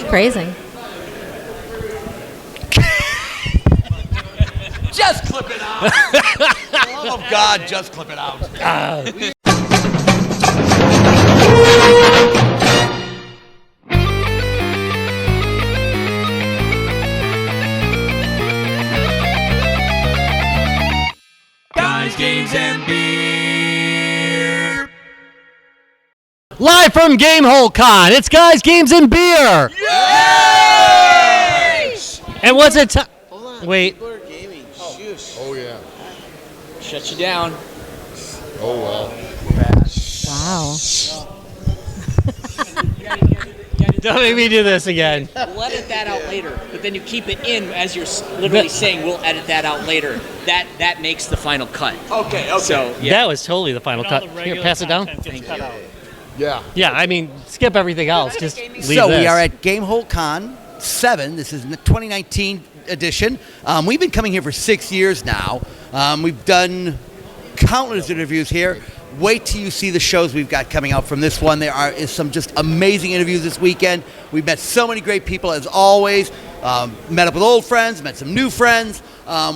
Phrasing. Just clip it out. For the love of God, just clip it out. Guys, games, and beer. Live from Gamehole Con, it's Guys, Games, and Beer. Yay! And what's it? Hold on. Wait. People are gaming. Shush. Oh, yeah. Shut you down. Oh, wow. Wow. Don't make me do this again. We'll edit that out later, but then you keep it in as you're literally saying, we'll edit that out later. That makes the final cut. Okay. So, yeah. That was totally the final cut. Here, pass it down. Yeah. Yeah, I mean, skip everything else. Just leave So this. we are at Gamehole Con 7. This is the 2019 edition. We've been coming here for 6 years now. We've done countless interviews here. Wait till you see the shows we've got coming out from this one. There is some just amazing interviews this weekend. We've met so many great people as always. Met up with old friends, met some new friends.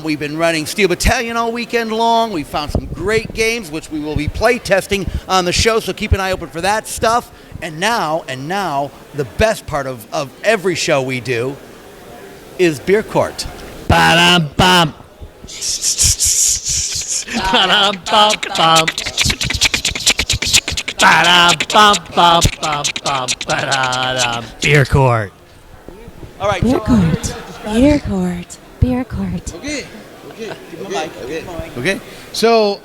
We've been running Steel Battalion all weekend long. We found some great games, which we will be play testing on the show, so keep an eye open for that stuff. And now, the best part of every show we do is Beer Court. Ba-dum-bum. Ba-dum-bum-bum. Ba-dum-bum-bum-bum-bum. Ba-da-dum. Beer Court. All right. Beer court. Beer court. Beer court. Okay. Okay. So,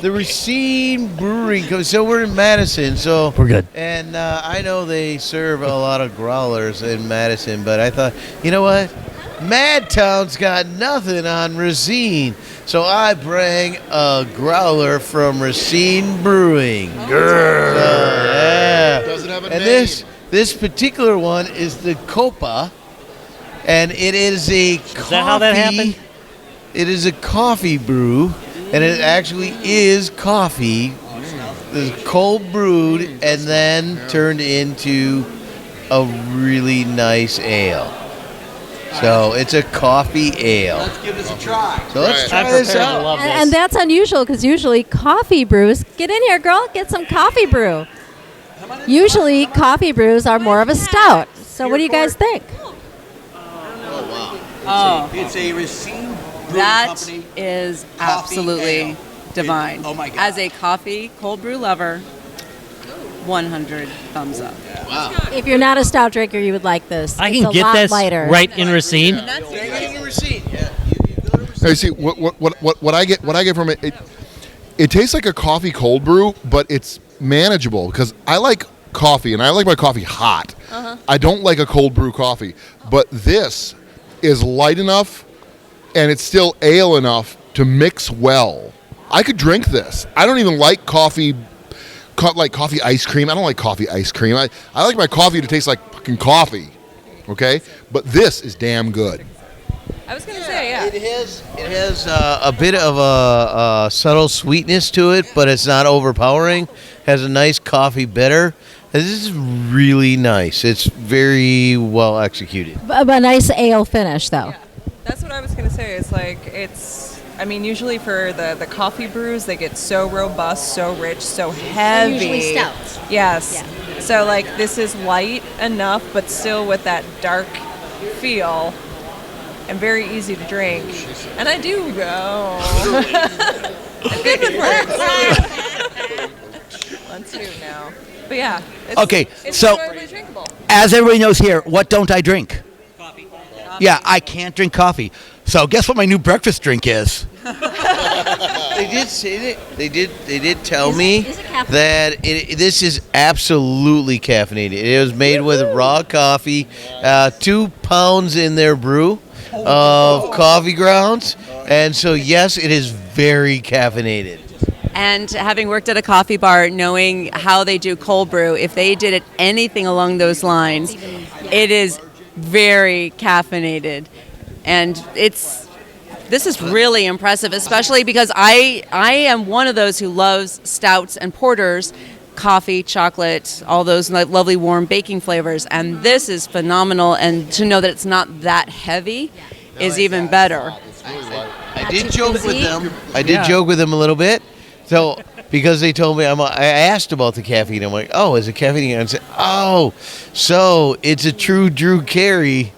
the Racine Brewing. So we're in Madison. So We're good. And I know they serve a lot of growlers in Madison, but I thought, you know what? Madtown's got nothing on Racine. So I bring a growler from Racine Brewing. Yeah. Doesn't have a And name. this particular one is the Cuppa, and it is a coffee. Is that how that happened? It is a coffee brew, and it actually is coffee. It's cold brewed and then turned into a really nice ale. So it's a coffee ale. Let's give this a try. So let's Right. try I'm this prepared to out. love this. And that's unusual because usually coffee brews. Get in here, girl. Get some coffee brew. Usually coffee brews are more of a stout. So what do you guys think? Oh, It's a Racine Brewing that Company. is coffee absolutely ale. divine. Oh my God. As a coffee cold brew lover, 100 thumbs up. If you're not a stout drinker, you would like this. I It's can a get lot this lighter. right in Racine. Yeah. Now, you see, what I get from it, it tastes like a coffee cold brew, but it's manageable because I like coffee and I like my coffee hot. I don't like a cold brew coffee, but this is light enough and it's still ale enough to mix well. I could drink this. I don't even like coffee ice cream. I don't like coffee ice cream. I like my coffee to taste like fucking coffee. Okay, but this is damn good. I was going to say, yeah. It has a bit of a subtle sweetness to it, but it's not overpowering. Has a nice coffee bitter. This is really nice. It's very well executed. But a nice ale finish, though. Yeah, that's what I was going to say. Usually for the coffee brews, they get so robust, so rich, so heavy. Usually stouts. Yes. Yeah. So, this is light enough, but still with that dark feel and very easy to drink. And I do go. I'm good with words. Let's do it now. But yeah. It's so enjoyably drinkable. as everybody knows here, what don't I drink? Coffee. Yeah, I can't drink coffee. So guess what my new breakfast drink is? They did say that. They did tell me is it caffeinated? that this is absolutely caffeinated. It was made with raw coffee, 2 pounds in their brew of coffee grounds, and so yes, it is very caffeinated. And having worked at a coffee bar, knowing how they do cold brew, if they did anything along those lines, it is very caffeinated. And this is really impressive, especially because I am one of those who loves stouts and porters, coffee, chocolate, all those lovely warm baking flavors. And this is phenomenal. And to know that it's not that heavy is even better. I did joke with them. I did joke with them a little bit. So because they told me, I asked about the caffeine. I'm like, oh, is it caffeine? And I said, oh, so it's a true Drew Carey.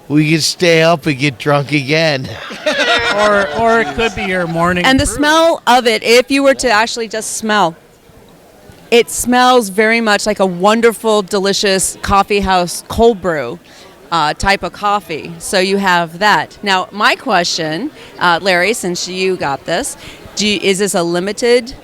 We can stay up and get drunk again. or it could be your morning. And the brew. smell of it, if you were to actually just smell, it smells very much like a wonderful, delicious coffee house cold brew type of coffee. So you have that. Now, my question, Larry, since you got this, is this a limited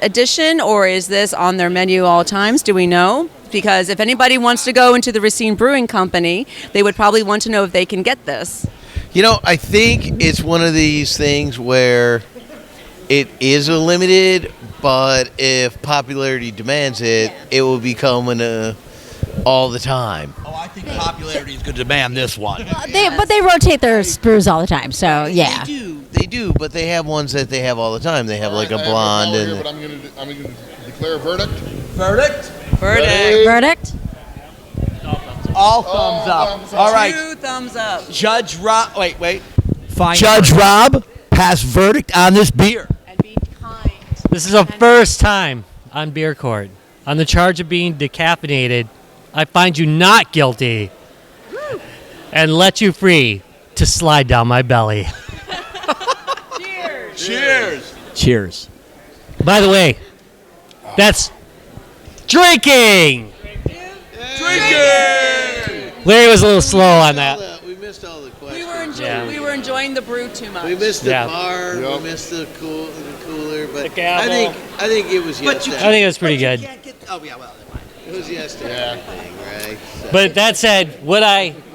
edition or is this on their menu all times? Do we know? Because if anybody wants to go into the Racine Brewing Company, they would probably want to know if they can get this. You know, I think it's one of these things where it is a limited, but if popularity demands it, it will be coming all the time. Oh, I think popularity is going to demand this one. But they rotate their brews all the time, so yeah. They do, but they have ones that they have all the time. They have like a blonde Here, and but I'm going to declare a verdict. Verdict? All thumbs up. All right. 2 thumbs up. Judge Rob. Wait. Fine. Judge Rob has verdict on this beer. And be kind. This is a first time on Beer Court. On the charge of being decaffeinated, I find you not guilty and let you free to slide down my belly. Cheers. By the way, that's drinking. Larry was a little slow on that. We missed all the questions. We were enjoying the brew too much. We missed the Yeah. bar. Yep. We missed the cooler. But The gavel. I think it was I yesterday. think it was pretty good. It was yesterday. Thing, right? So. But that said,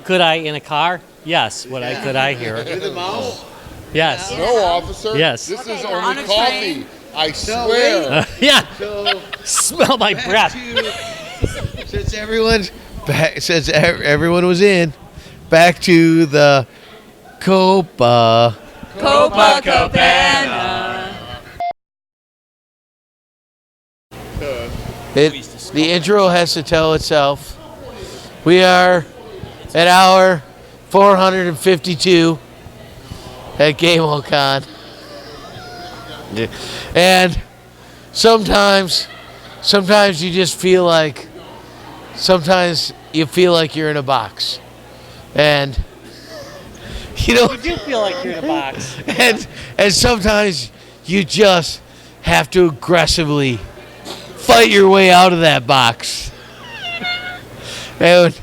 could I in a car? Yes. Could I here? With the mouse. Yes. No, officer. Yes. This is on only a coffee. train. I swear. Yeah. So Smell my breath. since everyone was in, back to the Cuppa. Copacabana. The intro has to tell itself. We are at hour 452 at Gamehole Con. And sometimes you just feel like, you're in a box. And, you know. You do feel like you're in a box. And sometimes you just have to aggressively fight your way out of that box. And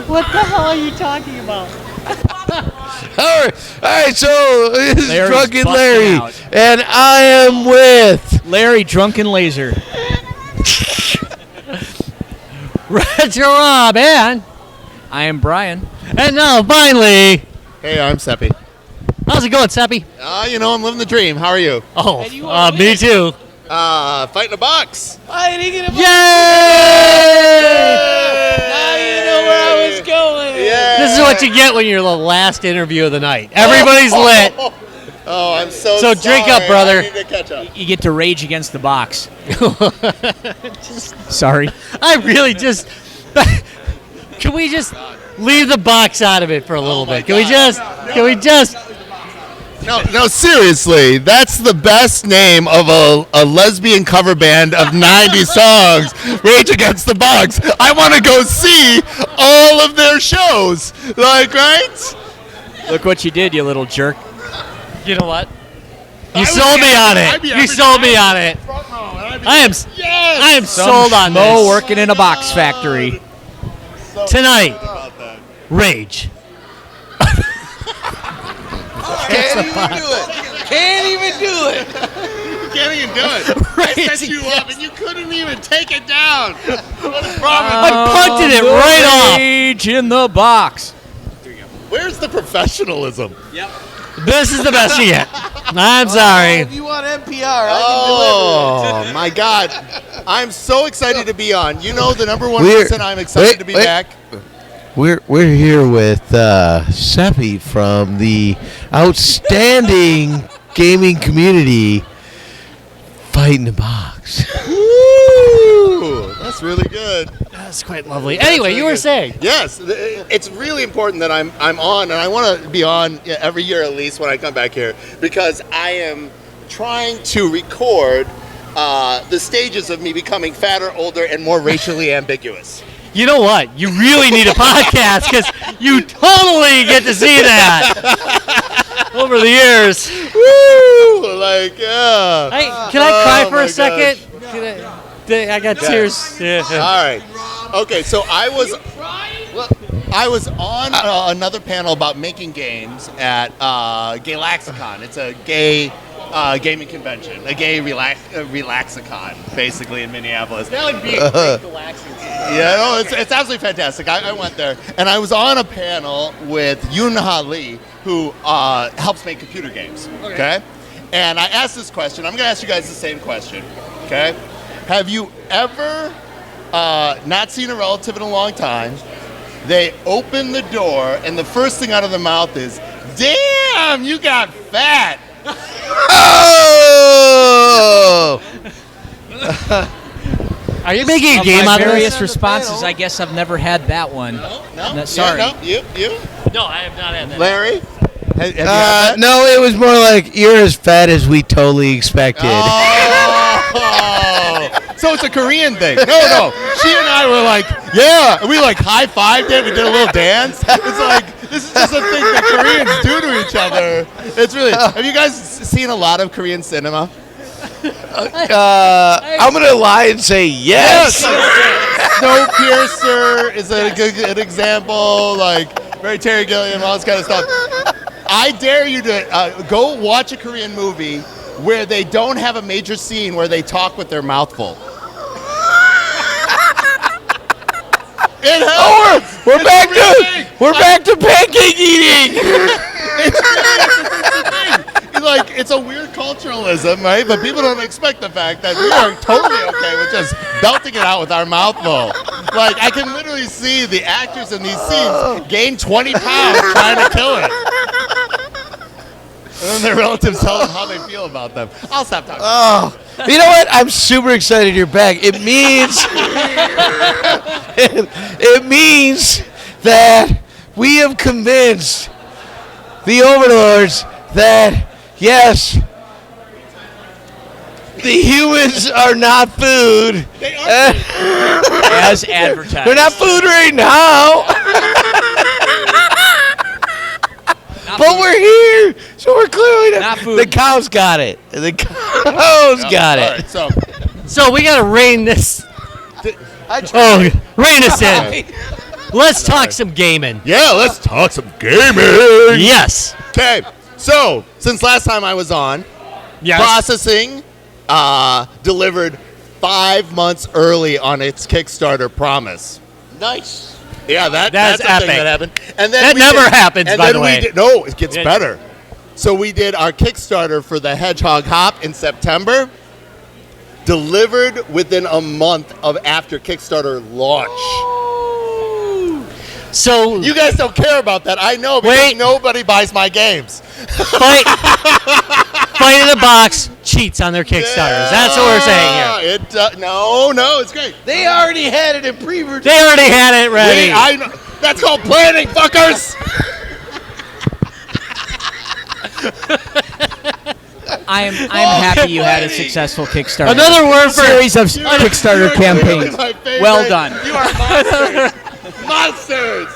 What the hell are you talking about? all right, so this is Larry's Drunken busting Larry, out. and I am with Larry Drunken Laser. Retro Rob, and I am Brian. now finally, Hey, I'm Seppy. how's it going, Seppy? I'm living the dream. How are you? Oh, me too. Fighting a box. Yay! Now you know where I was going. Yeah. This is what you get when you're the last interview of the night. Everybody's lit. Oh, I'm so So drink up, sorry. brother. I need to catch up. You get to rage against the box. Sorry. I really just. Can we just leave the box out of it for a little bit? Can we just? No, seriously. That's the best name of a lesbian cover band of 90 songs. Rage Against the Box. I want to go see all of their shows. Like, right? Look what you did, you little jerk. You know what? You I sold me on I'd be it. happy You to sold me have on it. Front row, and I'd be I am. Yes! I am sold on Mo this. working in a box factory. Tonight, Rage. Can't even do it. You can't even do it. I set you up, and you couldn't even take it down. What a problem. I punted it right off. Rage in the box. Where's the professionalism? This is the best you get. I'm sorry. If you want NPR, I Oh my God! I'm so excited to be on. You know the number one We're- reason I'm excited to be wait. back. We're here with Seppy from the outstanding gaming community, fight in the box. Ooh, that's really good. That's quite lovely. Anyway, you were saying. Yes, it's really important that I'm on, and I want to be on every year at least when I come back here, because I am trying to record the stages of me becoming fatter, older, and more racially ambiguous. You know what? You really need a podcast because you totally get to see that over the years. Woo! Like, yeah. Hey, can I cry for my a second? I got tears. Yeah. All right. Okay, so I was on another panel about making games at Galaxicon. It's a gay gaming convention, a gay relaxicon, basically, in Minneapolis. That would be a great Galaxicon. Yeah, no, it's absolutely fantastic. I went there, and I was on a panel with Yunha Lee, who helps make computer games, okay? And I asked this question. I'm going to ask you guys the same question, okay? Have you ever not seen a relative in a long time? They open the door, and the first thing out of their mouth is, "Damn, you got fat." Oh! Are you making a game out of various this? responses, I guess I've never had that one. No, sorry. Yeah, no, you. No, I have not had that. Larry? Have you had that? No, it was more like, you're as fat as we totally expected. Oh! So it's a Korean thing. No. She and I were like, yeah. And we like high-fived it. We did a little dance. It's like, this is just a thing that Koreans do to each other. It's really. Have you guys seen a lot of Korean cinema? I'm going to lie and say yes. Snowpiercer is a good example. Like, very Terry Gilliam, all this kind of stuff. I dare you to go watch a Korean movie where they don't have a major scene where they talk with their mouth full. It helps. We're back to pancake eating. It's like, it's a weird culturalism, right? But people don't expect the fact that we are totally okay with just belting it out with our mouth full. Like, I can literally see the actors in these scenes gain 20 pounds trying to kill it. And then their relatives tell them how they feel about them. I'll stop talking. Oh, you know what? I'm super excited you're back. It means it means that we have convinced the overlords that yes, the humans are not food. They are As advertised. They're not food right now. But we're here, so we're clearly Not food. The cows got it. The cows got All it. right, So we gotta rein this. Rein us in. Let's talk some gaming. yeah, let's talk some gaming. Yes. Okay, so since last time I was on, Yes. Processing delivered 5 months early on its Kickstarter promise. Nice. Yeah, That's that's a thing epic. that happened. And then That we never did- happens, and by then the we way. did- no, it gets Yeah. better. So we did our Kickstarter for the Hedgehog Hop in September, delivered within a month of after Kickstarter launch. So You guys don't care about that, I know, because Wait. nobody buys my games. Fight in the Box cheats on their Kickstarters. That's what we're saying here. No, it's great. They already had it in pre-order. They already had it ready. I know. That's called planning, fuckers. I'm happy you had a successful Kickstarter. Another word for series of Kickstarter campaigns. My favorite. Well done. You are monsters. Monsters.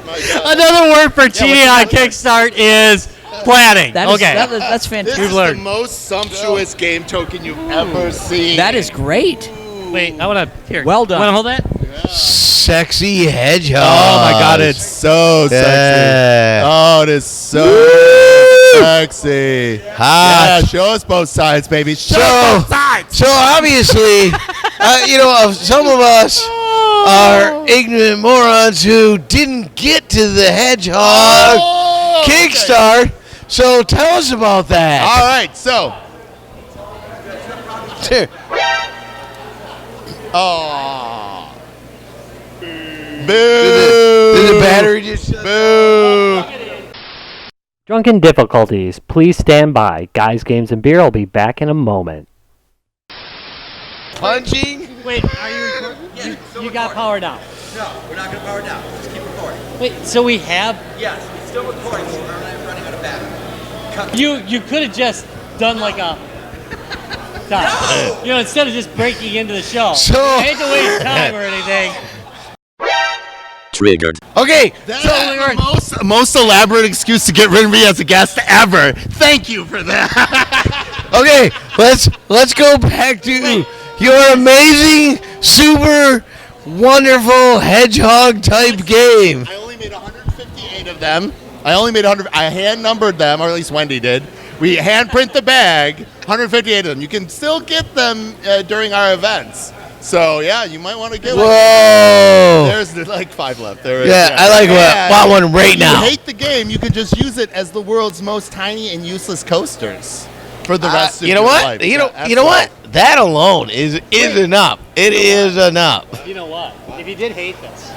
My God. Another word for cheating on Kickstart is planning. That is, Okay. that's This fantastic. is the most sumptuous game token you've ever seen. That is great. Wait, I want to hear. Well done. Want to hold that? Sexy hedgehog. Oh my God, it's so sexy. Yeah. Oh, it is so sexy. Hot. Yeah, show us both sides, baby. Show us So, both sides. so obviously, some of us are ignorant morons who didn't get to the hedgehog Oh, okay. Kickstart. So tell us about that. All right, so. Oh. Boo. Did the battery just shut Boo. Drunken difficulties. Please stand by. Guys, Games, and Beer will be back in a moment. punching. Wait, are you recording? You got power down. No, we're not going to power down. Just keep recording. Wait, so we have. Yes, it's still recording, so we're not running out of battery. You could have just done like a. You know, instead of just breaking into the show. So- I hate to waste time or anything. Triggered. Okay, That's the most elaborate excuse to get rid of me as a guest ever. Thank you for that. okay, let's go back to your amazing, super wonderful hedgehog type game. I only made 158 of them. I hand numbered them, or at least Wendy did. We hand print the bag, 158 of them. You can still get them during our events. So yeah, you might want to get one. Whoa! There's like 5 left. There is, Yeah, I like want one right now. If you hate the game, you can just use it as the world's most tiny and useless coasters for the rest of you know your what? life. You know what? That alone is enough. It is enough. You know what? If you did hate this.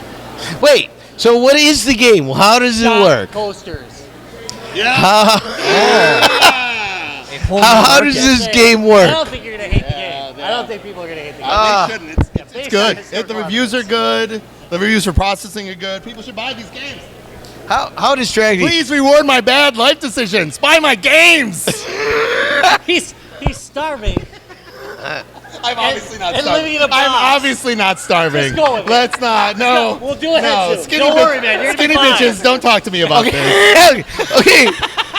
Wait. So what is the game? How does it work? Coasters. Yeah. How does this game work? I don't think you're gonna hate the game. I don't think people are gonna hate the game. They shouldn't. It's good. The reviews are good. The reviews for processing are good. People should buy these games. How distracting? Please reward my bad life decisions. Buy my games. He's starving. I'm obviously not and starving. living in a box. I'm obviously not starving. Just go with it. Let's not. No. We'll do it. No. Don't worry, man. You're Skinny gonna be fine. bitches, don't talk to me about this. Okay.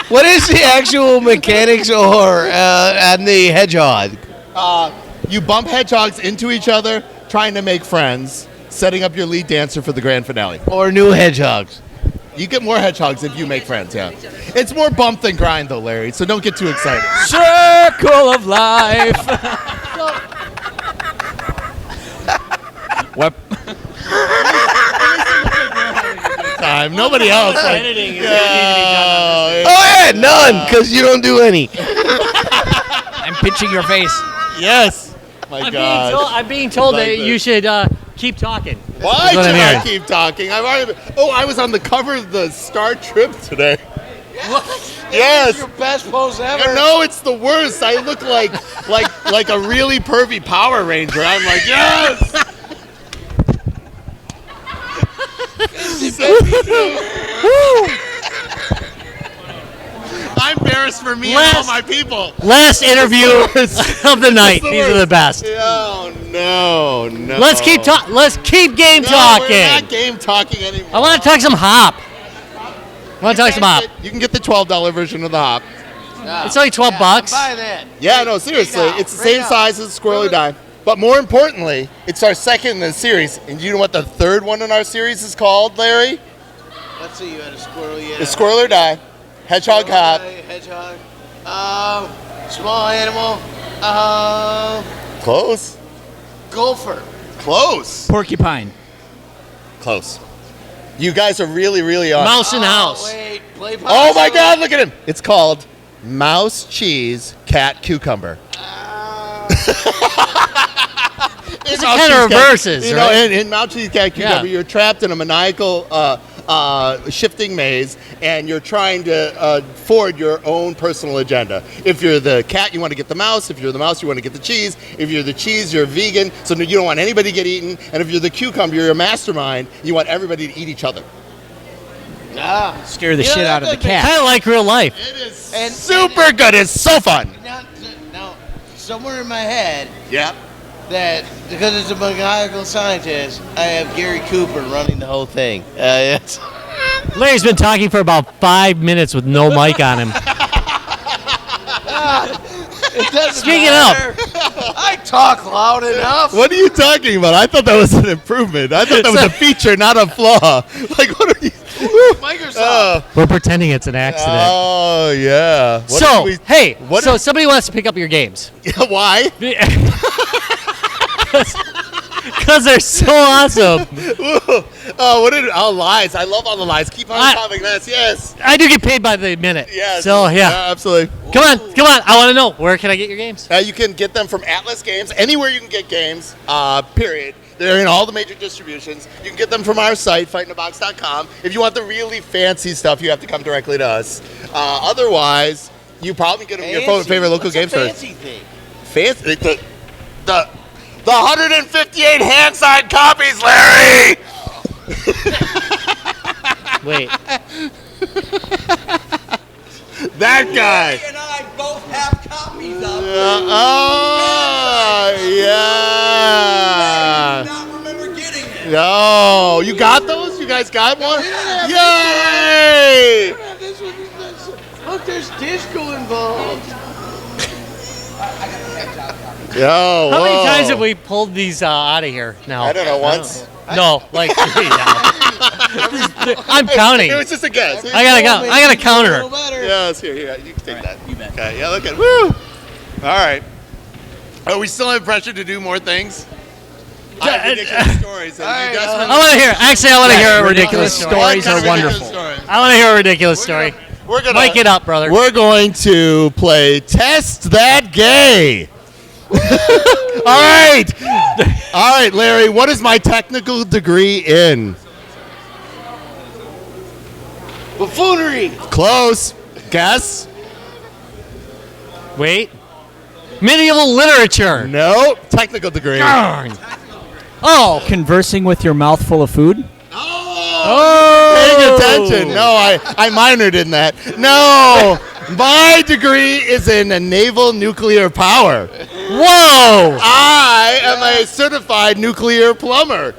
What is the actual mechanics or on the hedgehog? You bump hedgehogs into each other, trying to make friends, setting up your lead dancer for the grand finale. Or new hedgehogs? You get more hedgehogs if you make friends, yeah. It's more bump than grind, though, Larry, so don't get too excited. Circle of life. What? Time. Nobody else. Editing is gonna need to be done on this. Oh yeah, none, because you don't do any. I'm pinching your face. Yes. My God. I'm being told Like that this. you should keep talking. Why Is what should I'm I hearing. keep talking? I was on the cover of the Star Trip today. What? Yes. Your best pose ever. No, it's the worst. I look like a really pervy Power Ranger. I'm like, yes. I'm embarrassed for me and all my people. Last interview of the night. These are the best. Oh no. Let's keep talking. Let's keep game talking. We're not game talking anymore. I want to talk some hop. You can get the $12 version of the hop. It's only $12. Buy that. Yeah, no, seriously. It's the same size as Squirrely Die. But more importantly, it's our second in the series. And do you know what the third one in our series is called, Larry? Let's see, you had a squirrel, yeah. The Squirrel or Die. Hedgehog Hop. Hedgehog. Small animal. Close. Gopher. Close. Porcupine. Close. You guys are really, really on. Mouse in the house. Wait, play Oh my God, look at him. It's called Mouse, Cheese, Cat, Cucumber. It kind of reverses, You know, right? in Mouse, Cheese, Cat, Cucumber, you're trapped in a maniacal shifting maze, and you're trying to forward your own personal agenda. If you're the cat, you want to get the mouse. If you're the mouse, you want to get the cheese. If you're the cheese, you're vegan, so you don't want anybody to get eaten. And if you're the cucumber, you're a mastermind. You want everybody to eat each other. Scare the shit out of the cat. Kind of like real life. It is super good. It's so fun. Now, somewhere in my head, Yeah. that because it's a maniacal scientist, I have Gary Cooper running the whole thing. Yes. Larry's been talking for about 5 minutes with no mic on him. It doesn't Speaking matter. I talk loud enough. What are you talking about? I thought that was an improvement. I thought that was a feature, not a flaw. Like, what are you? Microsoft. We're pretending it's an accident. Oh, yeah. What So, are we- hey, what so are- somebody wants to pick up your games. Why? Because they're so awesome. Lies. I love all the lies. Keep on topic this. Yes. I do get paid by the minute. Yes. So, yeah. Absolutely. Come on. I want to know. Where can I get your games? You can get them from Atlas Games, anywhere you can get games, period. They're in all the major distributions. You can get them from our site, fightingabox.com. If you want the really fancy stuff, you have to come directly to us. Otherwise, you probably get them at your favorite local game stores. Fancy thing. Fancy. The 158 hand-signed copies, Larry! Wait. That guy. And I both have copies of Yeah. not remember getting it. No, you got those? You guys got one? Yay! Look, there's disco involved. Yo, How many whoa. times have we pulled these out of here now? I don't know, once. No, like 3 now. I'm counting. It was just a guess. I got a counter. Yeah, let's hear. Here, you can take that. You bet. Okay, yeah, look at woo. All right. Are we still under pressure to do more things? I have ridiculous stories. And you guys I want to hear. Actually, I want to hear a ridiculous story. Stories are wonderful. I want to hear a ridiculous story. We're gonna Mic it up, brother. We're going to play Test That Gay. All right, Larry. What is my technical degree in? Buffoonery. Close. Guess. Wait. Medieval literature. No. Technical degree. Darn. Oh. Conversing with your mouth full of food. Paying attention. No, I minored in that. No. My degree is in naval nuclear power. Whoa. I am a certified nuclear plumber.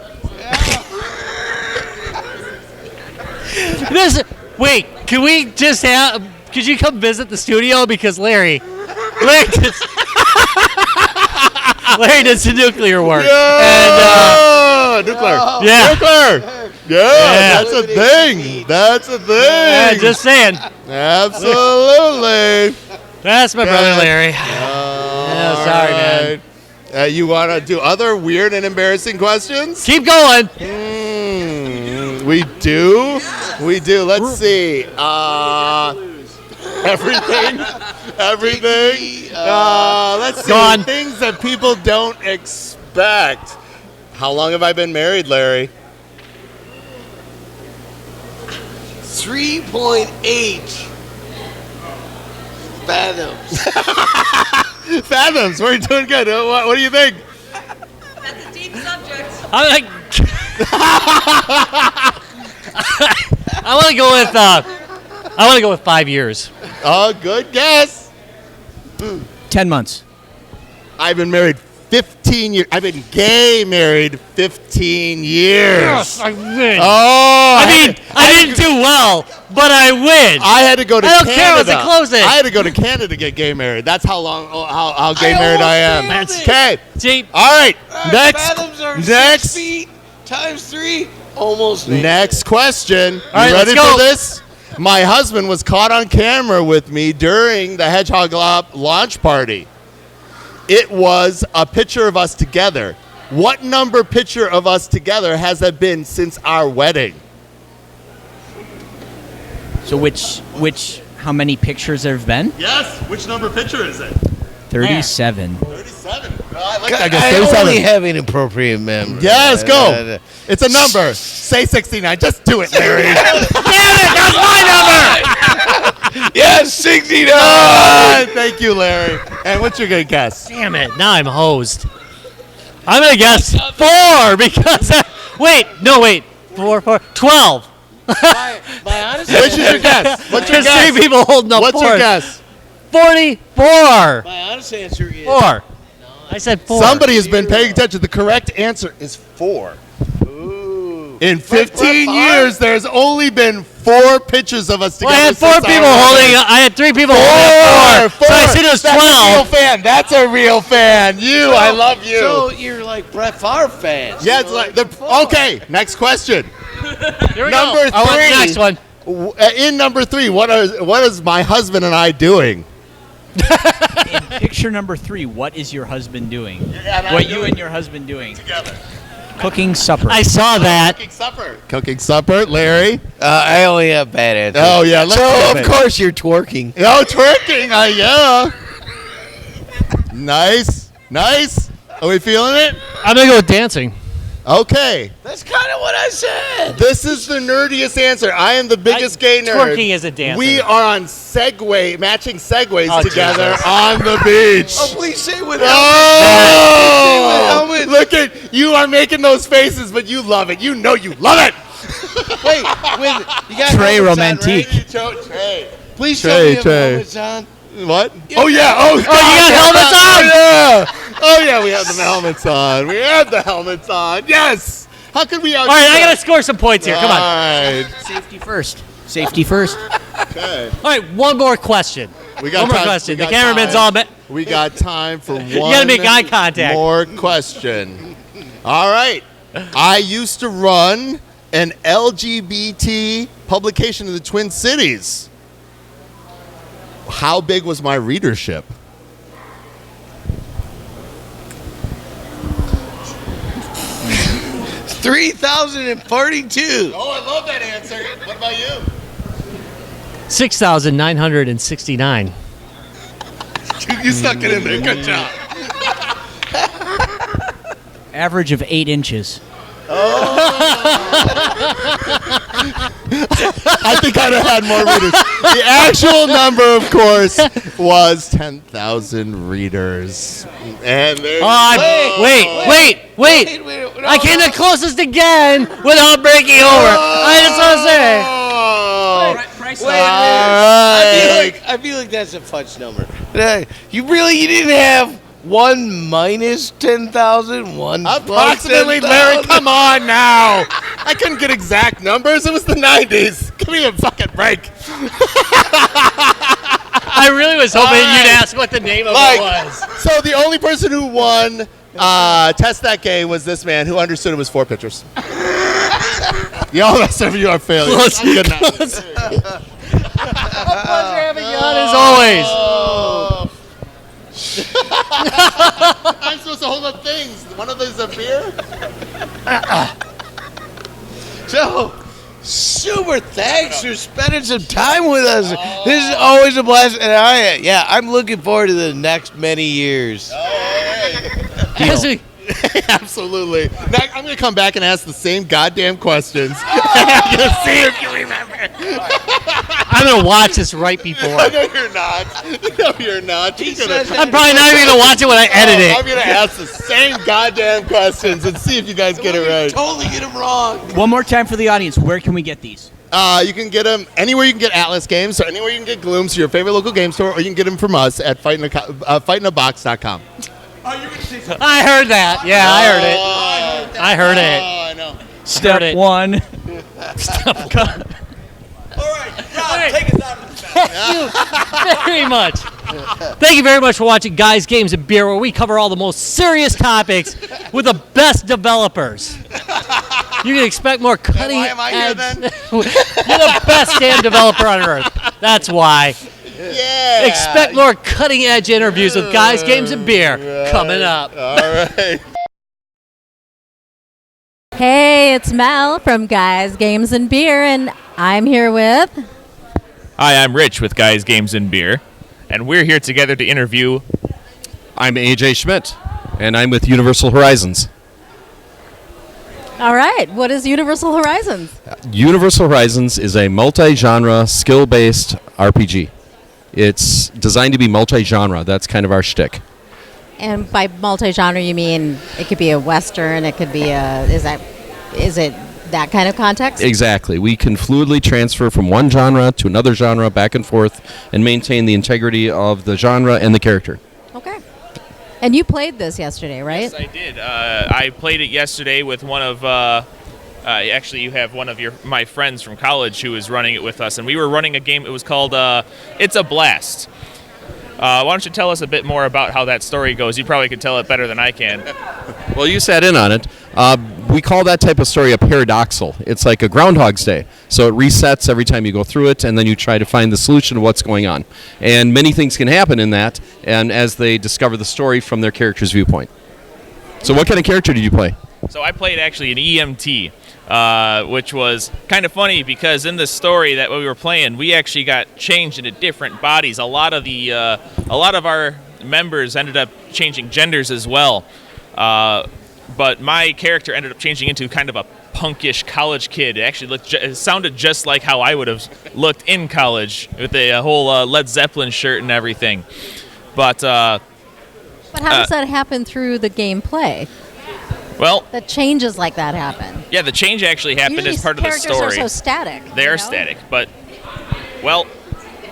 Wait, can we just have? Could you come visit the studio because Larry did some nuclear work. Nuclear. Yeah. Nuclear. Yeah, that's a thing. That's a thing. Yeah, just saying. Absolutely. That's my brother Larry. Sorry, man. You want to do other weird and embarrassing questions? Keep going. We do. We do. Let's see. Everything. Let's see. Gone. Things that people don't expect. How long have I been married, Larry? 3.8 fathoms. Fathoms. We're doing good. What do you think? That's a deep subject. I'm like, I want to go with 5 years. Oh, good guess. 10 months. I've been married 15 years. I've been gay married 15 years. Yes, I win. Oh, I didn't do well, but I win. I had to go to I don't Canada. care what's the closest. I had to go to Canada to get gay married. That's how long, how gay married I am. Okay. See, All right. Fathoms are Next. 6 feet times 3. Almost. Next question. All right, you ready let's go. for this? My husband was caught on camera with me during the Hedgehog Hop launch party. It was a picture of us together. What number picture of us together has that been since our wedding? So how many pictures there have been? Yes. Which number picture is it? 37. 37. I like that. I guess only 37. have inappropriate memory. Yes, go. It's a number. Say 69. Just do it, Larry. Damn it, that's my number. Yes, 69. Thank you, Larry. And what's your good guess? damn it! Now I'm hosed. I'm gonna guess 4 because. Wait, 4, 12. My honest Which is your guess? What's your Just guess? 3 people holding up. What's your guess? 44. My honest answer is 4. I said 4. Somebody has been paying attention. The correct answer is 4. In 15 years, there's only been 4 pictures of us together. Well, I had 4 since people our holding. wedding. I had 3 people holding up 4. So I said it was That's a real 12. fan. That's a real fan. I love you. So you're like Brett Favre fans. Yeah, it's like okay. Next question. Here we Number go. I want the 3. next one. In number 3, what is my husband and I doing? In picture number 3, what is your husband doing? What you and your husband doing? Together. Cooking supper. I saw that. Cooking supper. Cooking supper, Larry. I only have bad answers. Oh yeah. Let's So do of it. course you're twerking. Oh, twerking. Yeah. Nice. Are we feeling it? I'm gonna go with dancing. Okay. That's kind of what I said. This is the nerdiest answer. I am the biggest gay nerd. Twerking is a dance. We are on matching segways together Jesus. on the beach. Oh, please say with Oh! Look at you are making those faces, but you love it. You know you love it. Wait, you got Trey helmets on, romantique. right? Trey. Please Trey, show me Trey. helmets on. What? Oh yeah. Oh, you got helmets on? Oh yeah. Oh yeah. We have the helmets on. We have the helmets on. Yes. How could we? All right, I gotta score some points here. Come on. All right. Safety first. Safety first. Okay. All right, one more question. We got One more time- question. we The got cameraman's time. all. We got time for one. You gotta make eye contact. More question. All right. I used to run an LGBT publication in the Twin Cities. How big was my readership? It's 3,042. Oh, I love that answer. What about you? 6,969. You stuck it in there. Good job. Average of 8 inches. I think I'd have had more readers. The actual number, of course, was 10,000 readers. And there's Wait. I came the closest again without breaking over. I just want to say. I feel like that's a fudge number. You didn't have 1 minus 10,000, 1 approximately, plus 10,000. Larry, come on now. I couldn't get exact numbers. It was the 90s. Give me a fucking break. I really was hoping you'd ask what the name of it was. So the only person who won Test That Gay was this man who understood it was 4 pitchers. The all rest of you are failures. I'm good now. A pleasure having you on as always. I'm supposed to hold up things. One of those is a beer. So, super thanks for spending some time with us. This is always a blast, and I'm looking forward to the next many years. Absolutely. Now, I'm going to come back and ask the same goddamn questions. I'm going to see if you remember. I'm going to watch this right before. No, you're not. No, you're not. I'm probably not even going to watch it when I edit it. I'm going to ask the same goddamn questions and see if you guys get it right. Totally get them wrong. One more time for the audience. Where can we get these? You can get them anywhere you can get Atlas games, or anywhere you can get Gloom, so your favorite local game store, or you can get them from us at fightingabox.com. I heard that. Yeah, I heard it. I heard it. Oh, I know. Step 1. Take us out of the Very much. Thank you very much for watching Guys, Games, and Beer, where we cover all the most serious topics with the best developers. You can expect more cutting why am I here edge. then? You're the best damn developer on earth. That's why. Yeah. Expect more cutting edge interviews with Guys, Games, and Beer coming up. All right. Hey, it's Mel from Guys, Games, and Beer, and I'm here with... Hi, I'm Rich with Guys, Games, and Beer, and we're here together to interview... I'm AJ Schmidt, and I'm with Universal Horizons. All right, what is Universal Horizons? Universal Horizons is a multi-genre, skill-based RPG. It's designed to be multi-genre. That's kind of our shtick. And by multi-genre, you mean it could be a Western, it could be a... Is it that kind of context? Exactly. We can fluidly transfer from one genre to another genre, back and forth, and maintain the integrity of the genre and the character. Okay. And you played this yesterday, right? Yes, I did. I played it yesterday with one of... actually, you have one of my friends from college who was running it with us, and we were running a game. It was called It's a Blast. Why don't you tell us a bit more about how that story goes? You probably could tell it better than I can. Well, you sat in on it. We call that type of story a paradoxal. It's like a Groundhog's Day. So it resets every time you go through it, and then you try to find the solution to what's going on. And many things can happen in that, and as they discover the story from their character's viewpoint. So what kind of character did you play? So I played actually an EMT, which was kind of funny because in the story that we were playing, we actually got changed into different bodies. A lot of our members ended up changing genders as well. but my character ended up changing into kind of a punkish college kid. It actually it sounded just like how I would have looked in college with a whole Led Zeppelin shirt and everything. But how does that happen through the gameplay? Well, the changes like that happen. Yeah, the change actually happened Usually as part of the story. Characters are so static. They are static, but well,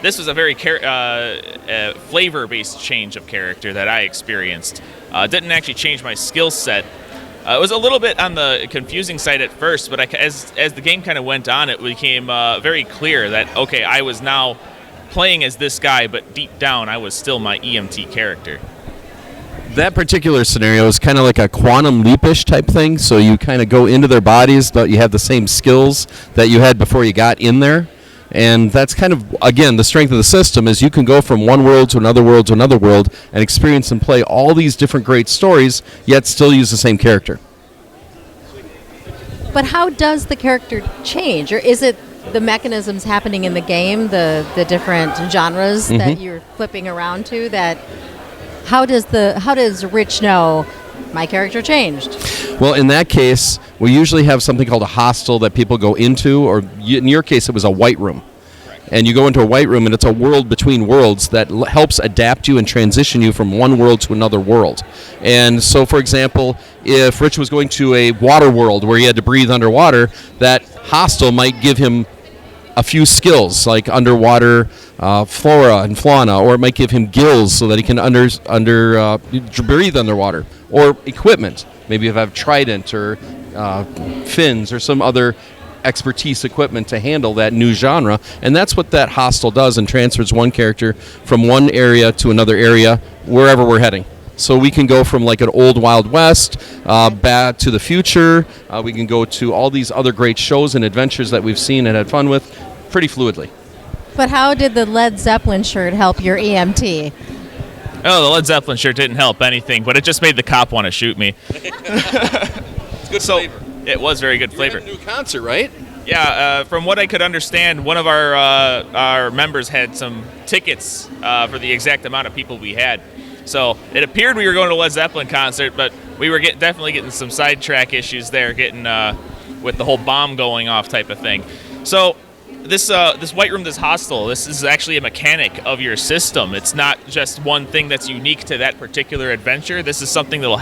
this was a very flavor-based change of character that I experienced. Didn't actually change my skill set. It was a little bit on the confusing side at first, but as the game kind of went on, it became very clear that, okay, I was now playing as this guy, but deep down, I was still my EMT character. That particular scenario is kind of like a quantum leapish type thing. So you kind of go into their bodies, but you have the same skills that you had before you got in there. And that's kind of, again, the strength of the system is you can go from one world to another world to another world and experience and play all these different great stories, yet still use the same character. But how does the character change? Or is it the mechanisms happening in the game, the different genres that you're flipping around to, that how does Rich know my character changed? Well, in that case, we usually have something called a hostel that people go into, or in your case, it was a white room. And you go into a white room, and it's a world between worlds that helps adapt you and transition you from one world to another world. And so, for example, if Rich was going to a water world where he had to breathe underwater, that hostel might give him a few skills like underwater flora and fauna, or it might give him gills so that he can breathe underwater, or equipment. Maybe you have trident or fins or some other expertise equipment to handle that new genre, and that's what that hostel does, and transfers one character from one area to another area wherever we're heading. So we can go from like an old Wild West back to the future. We can go to all these other great shows and adventures that we've seen and had fun with pretty fluidly. But how did the Led Zeppelin shirt help your EMT? Oh, the Led Zeppelin shirt didn't help anything, but it just made the cop want to shoot me. It's good flavor. It was very good flavor. New concert, right? Yeah, from what I could understand, one of our members had some tickets for the exact amount of people we had. So it appeared we were going to a Led Zeppelin concert, but we were definitely getting some sidetrack issues there, getting with the whole bomb going off type of thing. So this white room, this hostel, this is actually a mechanic of your system. It's not just one thing that's unique to that particular adventure. This is something that will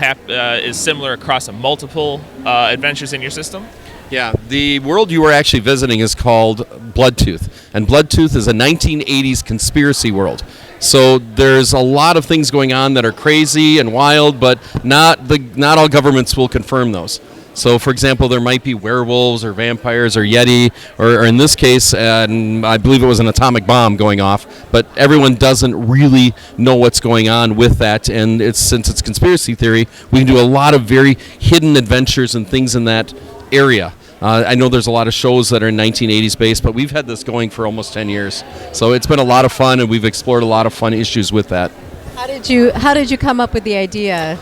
is similar across multiple adventures in your system. Yeah, the world you were actually visiting is called Bloodtooth, and Bloodtooth is a 1980s conspiracy world. So there's a lot of things going on that are crazy and wild, but not all governments will confirm those. So, for example, there might be werewolves or vampires or Yeti, or in this case, I believe it was an atomic bomb going off, but everyone doesn't really know what's going on with that, and since it's conspiracy theory, we can do a lot of very hidden adventures and things in that area. I know there's a lot of shows that are in 1980s based, but we've had this going for almost 10 years. So it's been a lot of fun, and we've explored a lot of fun issues with that. How did you come up with the idea?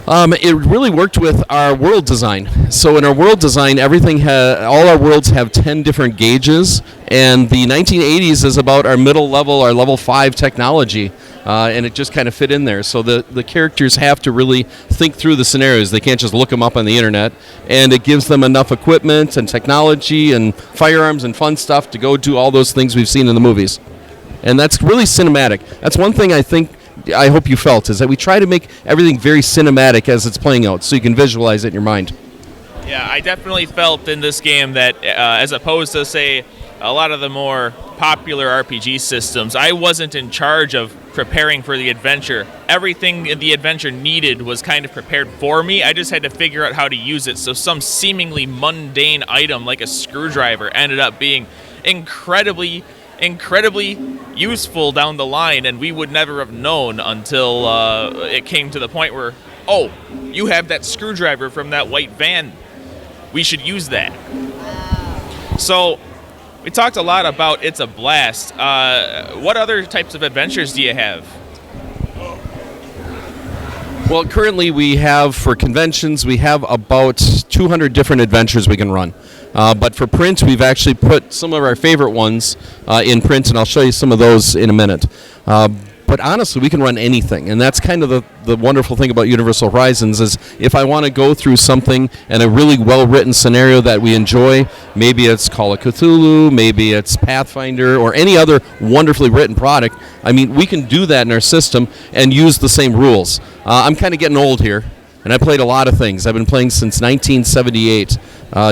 It really worked with our world design. So in our world design, all our worlds have 10 different gauges, and the 1980s is about our middle level, our level 5 technology, and it just kind of fit in there. So the characters have to really think through the scenarios. They can't just look them up on the internet, and it gives them enough equipment and technology and firearms and fun stuff to go do all those things we've seen in the movies. And that's really cinematic. That's one thing I hope you felt, is that we try to make everything very cinematic as it's playing out, so you can visualize it in your mind. Yeah, I definitely felt in this game that as opposed to, say, a lot of the more popular RPG systems, I wasn't in charge of preparing for the adventure. Everything the adventure needed was kind of prepared for me. I just had to figure out how to use it. So some seemingly mundane item like a screwdriver ended up being incredibly useful down the line, and we would never have known until it came to the point where, oh, you have that screwdriver from that white van. We should use that. So we talked a lot about It's a Blast. What other types of adventures do you have? Well, currently we have, for conventions, we have about 200 different adventures we can run. But for print, we've actually put some of our favorite ones in print, and I'll show you some of those in a minute. But honestly, we can run anything, and that's kind of the wonderful thing about Universal Horizons is if I want to go through something and a really well-written scenario that we enjoy, maybe it's Call of Cthulhu, maybe it's Pathfinder, or any other wonderfully written product, I mean, we can do that in our system and use the same rules. I'm kind of getting old here, and I played a lot of things. I've been playing since 1978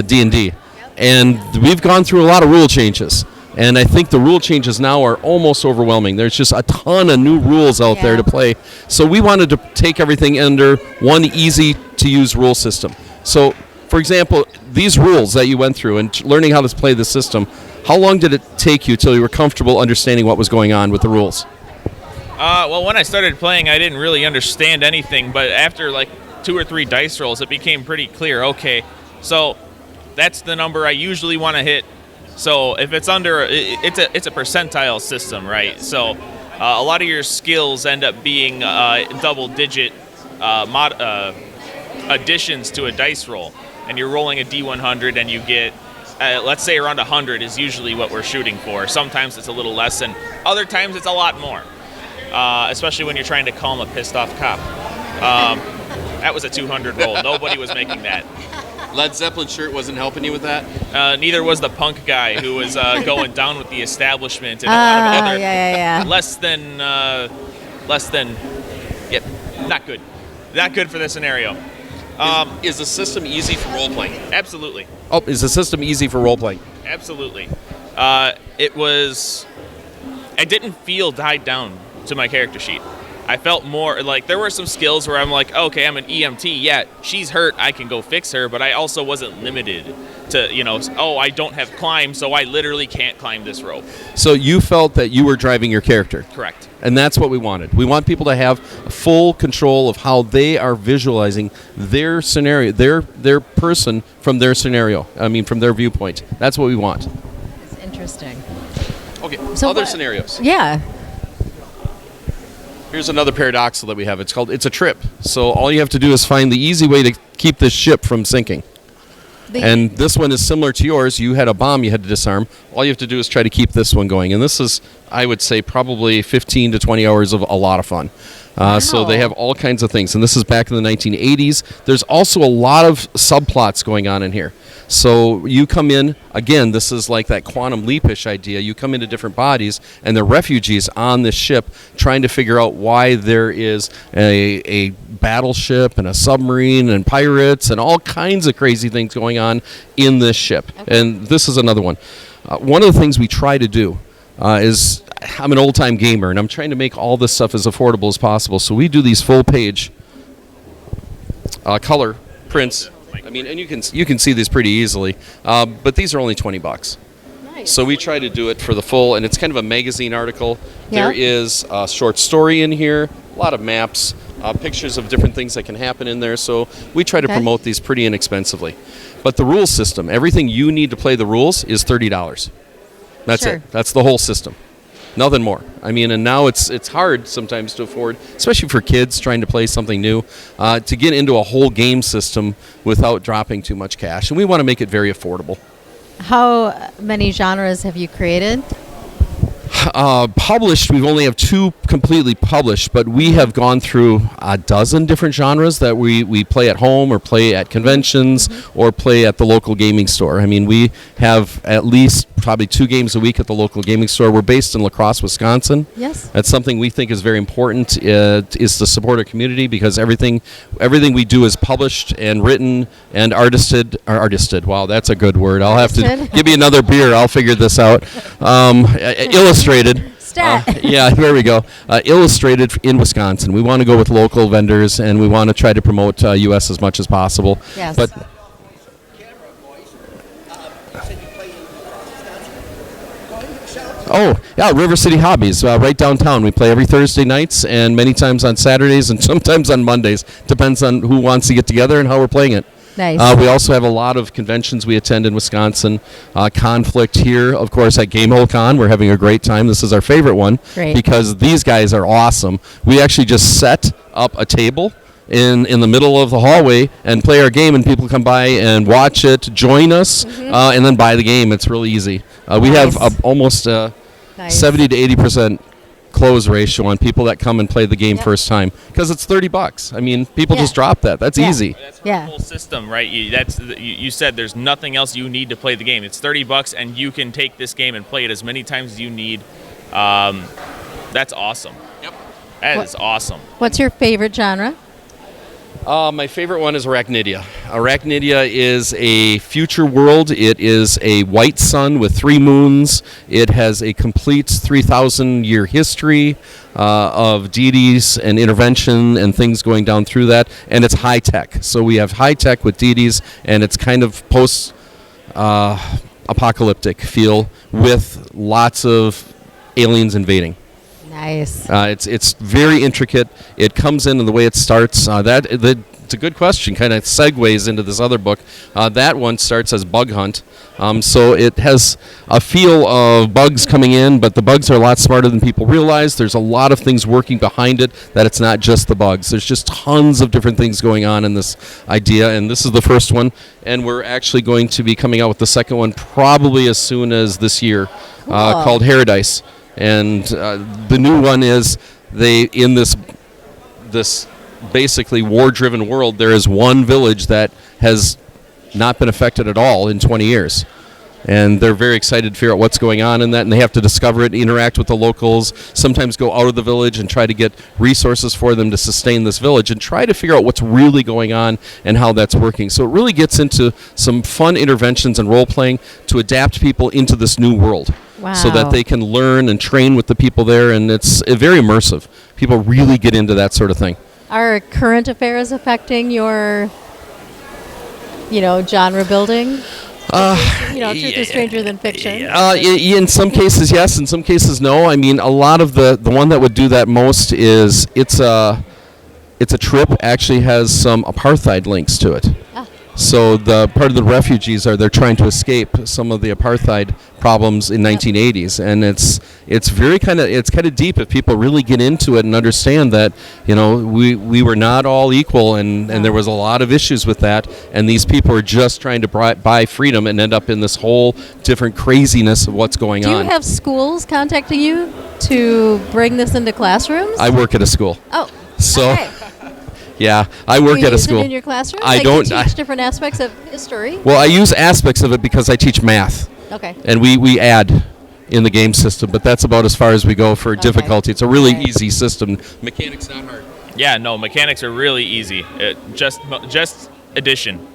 D&D, and we've gone through a lot of rule changes. And I think the rule changes now are almost overwhelming. There's just a ton of new rules out there to play. So we wanted to take everything under one easy-to-use rule system. So, for example, these rules that you went through and learning how to play the system, how long did it take you till you were comfortable understanding what was going on with the rules? Well, when I started playing, I didn't really understand anything. But after like 2 or 3 dice rolls, it became pretty clear. Okay, so that's the number I usually want to hit. So if it's under, it's a percentile system, right? So a lot of your skills end up being double-digit additions to a dice roll, and you're rolling a D100, and you get, let's say around 100 is usually what we're shooting for. Sometimes it's a little less, and other times it's a lot more, especially when you're trying to calm a pissed-off cop. That was a 200 roll. Nobody was making that. Led Zeppelin shirt wasn't helping you with that? Neither was the punk guy who was going down with the establishment and a lot of other less than, not good. Not good for this scenario. Is the system easy for role-playing? Absolutely. Oh, is the system easy for role-playing? Absolutely. It was, I didn't feel tied down to my character sheet. I felt more like there were some skills where I'm like, okay, I'm an EMT. Yeah, she's hurt. I can go fix her. But I also wasn't limited to, I don't have climb, so I literally can't climb this rope. So you felt that you were driving your character. Correct. And that's what we wanted. We want people to have full control of how they are visualizing their scenario, their person from their scenario. I mean, from their viewpoint. That's what we want. It's interesting. Okay, So other what- scenarios. Yeah. Here's another paradoxal that we have. It's called It's a Trip. So all you have to do is find the easy way to keep this ship from sinking. And this one is similar to yours. You had a bomb you had to disarm. All you have to do is try to keep this one going. And this is, I would say, probably 15 to 20 hours of a lot of fun. So they have all kinds of things. And this is back in the 1980s. There's also a lot of subplots going on in here. So you come in, again, this is like that quantum leap-ish idea. You come into different bodies, and they're refugees on this ship trying to figure out why there is a battleship and a submarine and pirates and all kinds of crazy things going on in this ship. Okay. And this is another one. One of the things we try to do is, I'm an old-time gamer, and I'm trying to make all this stuff as affordable as possible. So we do these full-page color prints. I mean, and you can see these pretty easily, but these are only $20. Nice. So we try to do it for the full, and it's kind of a magazine article. Yeah. There is a short story in here, a lot of maps, pictures of different things that can happen in there. So we try to promote these pretty inexpensively. But the rule system, everything you need to play the rules is $30. That's it. That's the whole system. Nothing more. I mean, and now it's hard sometimes to afford, especially for kids trying to play something new, to get into a whole game system without dropping too much cash. And we want to make it very affordable. How many genres have you created? Published, we only have 2 completely published, but we have gone through a dozen different genres that we play at home or play at conventions or play at the local gaming store. I mean, we have at least probably 2 games a week at the local gaming store. We're based in La Crosse, Wisconsin. Yes. That's something we think is very important, is to support our community, because everything we do is published and written and artisted. Wow, that's a good word. I'll have to give me another beer. I'll figure this out. Illustrated. Yeah, there we go. Illustrated in Wisconsin. We want to go with local vendors, and we want to try to promote U.S. as much as possible. Yes. But oh, yeah, River City Hobbies, right downtown. We play every Thursday nights and many times on Saturdays and sometimes on Mondays. Depends on who wants to get together and how we're playing it. Nice. We also have a lot of conventions we attend in Wisconsin. Conflict here, of course, at Gamehole Con. We're having a great time. This is our favorite one because these guys are awesome. We actually just set up a table in the middle of the hallway and play our game, and people come by and watch it, join us, and then buy the game. It's really easy. We have almost 70 to 80% close ratio on people that come and play the game first time, because it's $30. I mean, people just drop that. That's easy. That's the whole system, right? You said there's nothing else you need to play the game. It's $30, and you can take this game and play it as many times as you need. That's awesome. Yep. That is awesome. What's your favorite genre? My favorite one is Arachnidia. Arachnidia is a future world. It is a white sun with 3 moons. It has a complete 3,000-year history of deities and intervention and things going down through that. And it's high-tech. So we have high-tech with deities, and it's kind of post-apocalyptic feel with lots of aliens invading. Nice. It's very intricate. It comes in and the way it starts. It's a good question. Kind of segues into this other book. That one starts as bug hunt. So it has a feel of bugs coming in, but the bugs are a lot smarter than people realize. There's a lot of things working behind it, that it's not just the bugs. There's just tons of different things going on in this idea, and this is the first one. And we're actually going to be coming out with the second one probably as soon as this year, called Paradise. And the new one is in this basically war-driven world, there is one village that has not been affected at all in 20 years. And they're very excited to figure out what's going on in that, and they have to discover it, interact with the locals, sometimes go out of the village and try to get resources for them to sustain this village and try to figure out what's really going on and how that's working. So it really gets into some fun interventions and role-playing to adapt people into this new world. Wow. So that they can learn and train with the people there, and it's very immersive. People really get into that sort of thing. Are current affairs affecting your, genre building? Truth is stranger than fiction. In some cases, yes. In some cases, no. I mean, a lot of the one that would do that most is it's a trip actually has some apartheid links to it. So the part of the refugees they're trying to escape some of the apartheid problems in 1980s, and it's very kind of deep if people really get into it and understand that we were not all equal, and there was a lot of issues with that, and these people are just trying to buy freedom and end up in this whole different craziness of what's going on. Do you have schools contacting you to bring this into classrooms? I work at a school. Oh, so. Okay. Yeah, I work at a school. Do you use it in your classroom? I don't. You teach different aspects of history? Well, I use aspects of it because I teach math. Okay. And we add in the game system, but that's about as far as we go for difficulty. It's a really easy system. Mechanics not hard. Yeah, no, mechanics are really easy. Just addition.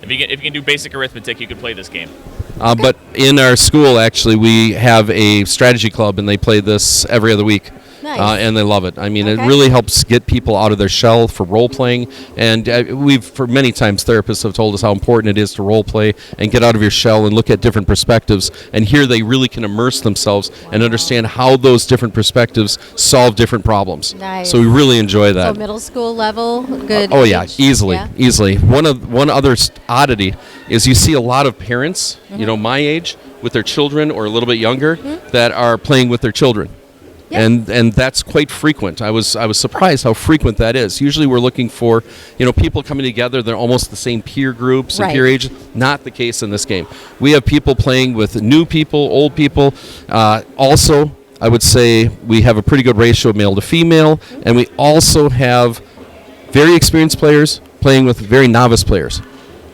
If you can do basic arithmetic, you can play this game. But in our school, actually, we have a strategy club, and they play this every other week. Nice. And they love it. I mean, it really helps get people out of their shell for role-playing. And for many times, therapists have told us how important it is to role-play and get out of your shell and look at different perspectives. And here they really can immerse themselves and understand how those different perspectives solve different problems. Nice. So we really enjoy that. So middle school level, good. Oh yeah, age? easily. One other oddity is you see a lot of parents, my age, with their children or a little bit younger, that are playing with their children. Yep. And that's quite frequent. I was surprised how frequent that is. Usually we're looking for, people coming together. They're almost the same peer groups and peer age. Not the case in this game. We have people playing with new people, old people. Also, I would say we have a pretty good ratio of male to female, and we also have very experienced players playing with very novice players.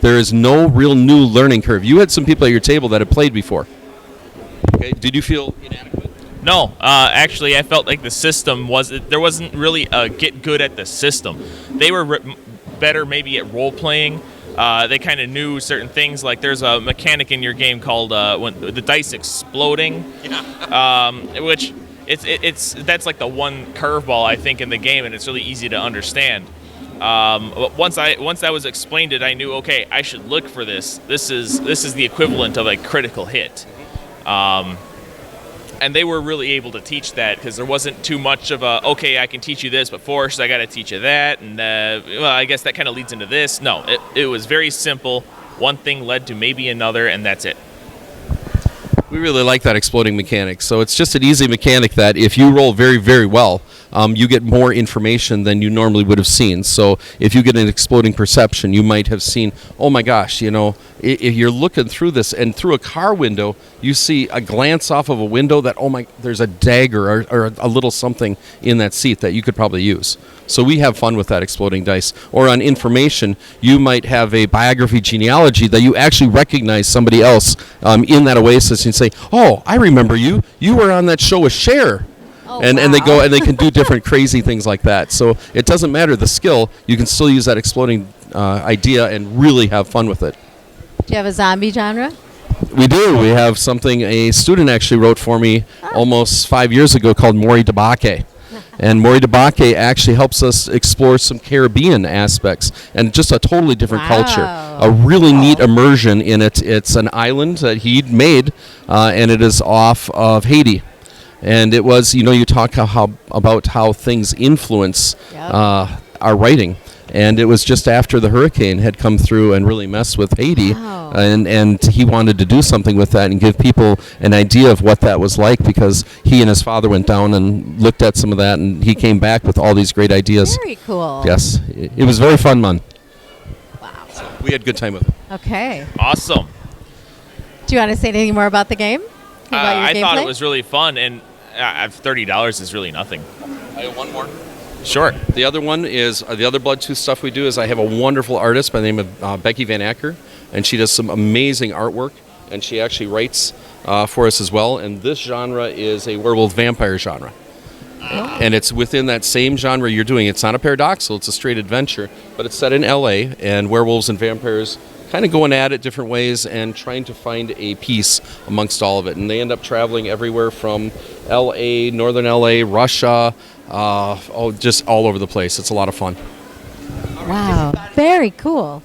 There is no real new learning curve. You had some people at your table that had played before. Okay, did you feel inadequate? No, actually, I felt like the system there wasn't really a get good at the system. They were better maybe at role playing. They kind of knew certain things. Like there's a mechanic in your game called when the dice exploding, which that's like the one curveball I think in the game, and it's really easy to understand. Once that was explained, I knew I should look for this. This is the equivalent of a critical hit. And they were really able to teach that because there wasn't too much of I can teach you this, but first I got to teach you that. And, I guess that kind of leads into this. No, it was very simple. One thing led to maybe another, and that's it. We really like that exploding mechanic. So it's just an easy mechanic that if you roll very, very well, you get more information than you normally would have seen. So if you get an exploding perception, you might have seen, oh my gosh, if you're looking through this and through a car window, you see a glance off of a window that, oh my, there's a dagger or a little something in that seat that you could probably use. So we have fun with that exploding dice. Or on information, you might have a biography genealogy that you actually recognize somebody else in that oasis and say, oh, I remember you. You were on that show with Cher. And they go and they can do different crazy things like that. So it doesn't matter the skill. You can still use that exploding idea and really have fun with it. Do you have a zombie genre? We do. We have something a student actually wrote for me almost 5 years ago called Mori Debake. And Mori Debake actually helps us explore some Caribbean aspects and just a totally different culture. A really neat immersion in it. It's an island that he'd made, and it is off of Haiti. And it was, you talk about how things influence our writing. And it was just after the hurricane had come through and really messed with Haiti. Wow. And he wanted to do something with that and give people an idea of what that was like, because he and his father went down and looked at some of that, and he came back with all these great ideas. Very cool. Yes. It was very fun, man. Wow. So we had a good time with it. Okay. Awesome. Do you want to say anything more about the game? About your I thought gameplay? it was really fun, and $30 is really nothing. I have one more. Sure. The other one is the other Bloodtooth stuff we do is I have a wonderful artist by the name of Becky Van Acker, and she does some amazing artwork, and she actually writes for us as well. And this genre is a werewolf vampire genre. And it's within that same genre you're doing. It's not a paradoxal, it's a straight adventure, but it's set in LA, and werewolves and vampires kind of going at it different ways and trying to find a peace amongst all of it. And they end up traveling everywhere from LA, northern LA, Russia, just all over the place. It's a lot of fun. Wow. Very cool.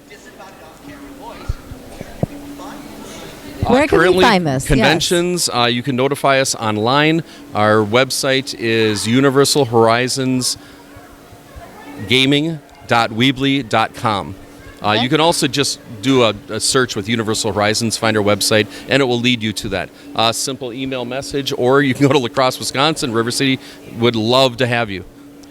Where can we Currently, find this? conventions, you can notify us online. Our website is universalhorizonsgaming.weebly.com. You can also just do a search with Universal Horizons, find our website, and it will lead you to that. Simple email message, or you can go to La Crosse, Wisconsin. River City would love to have you.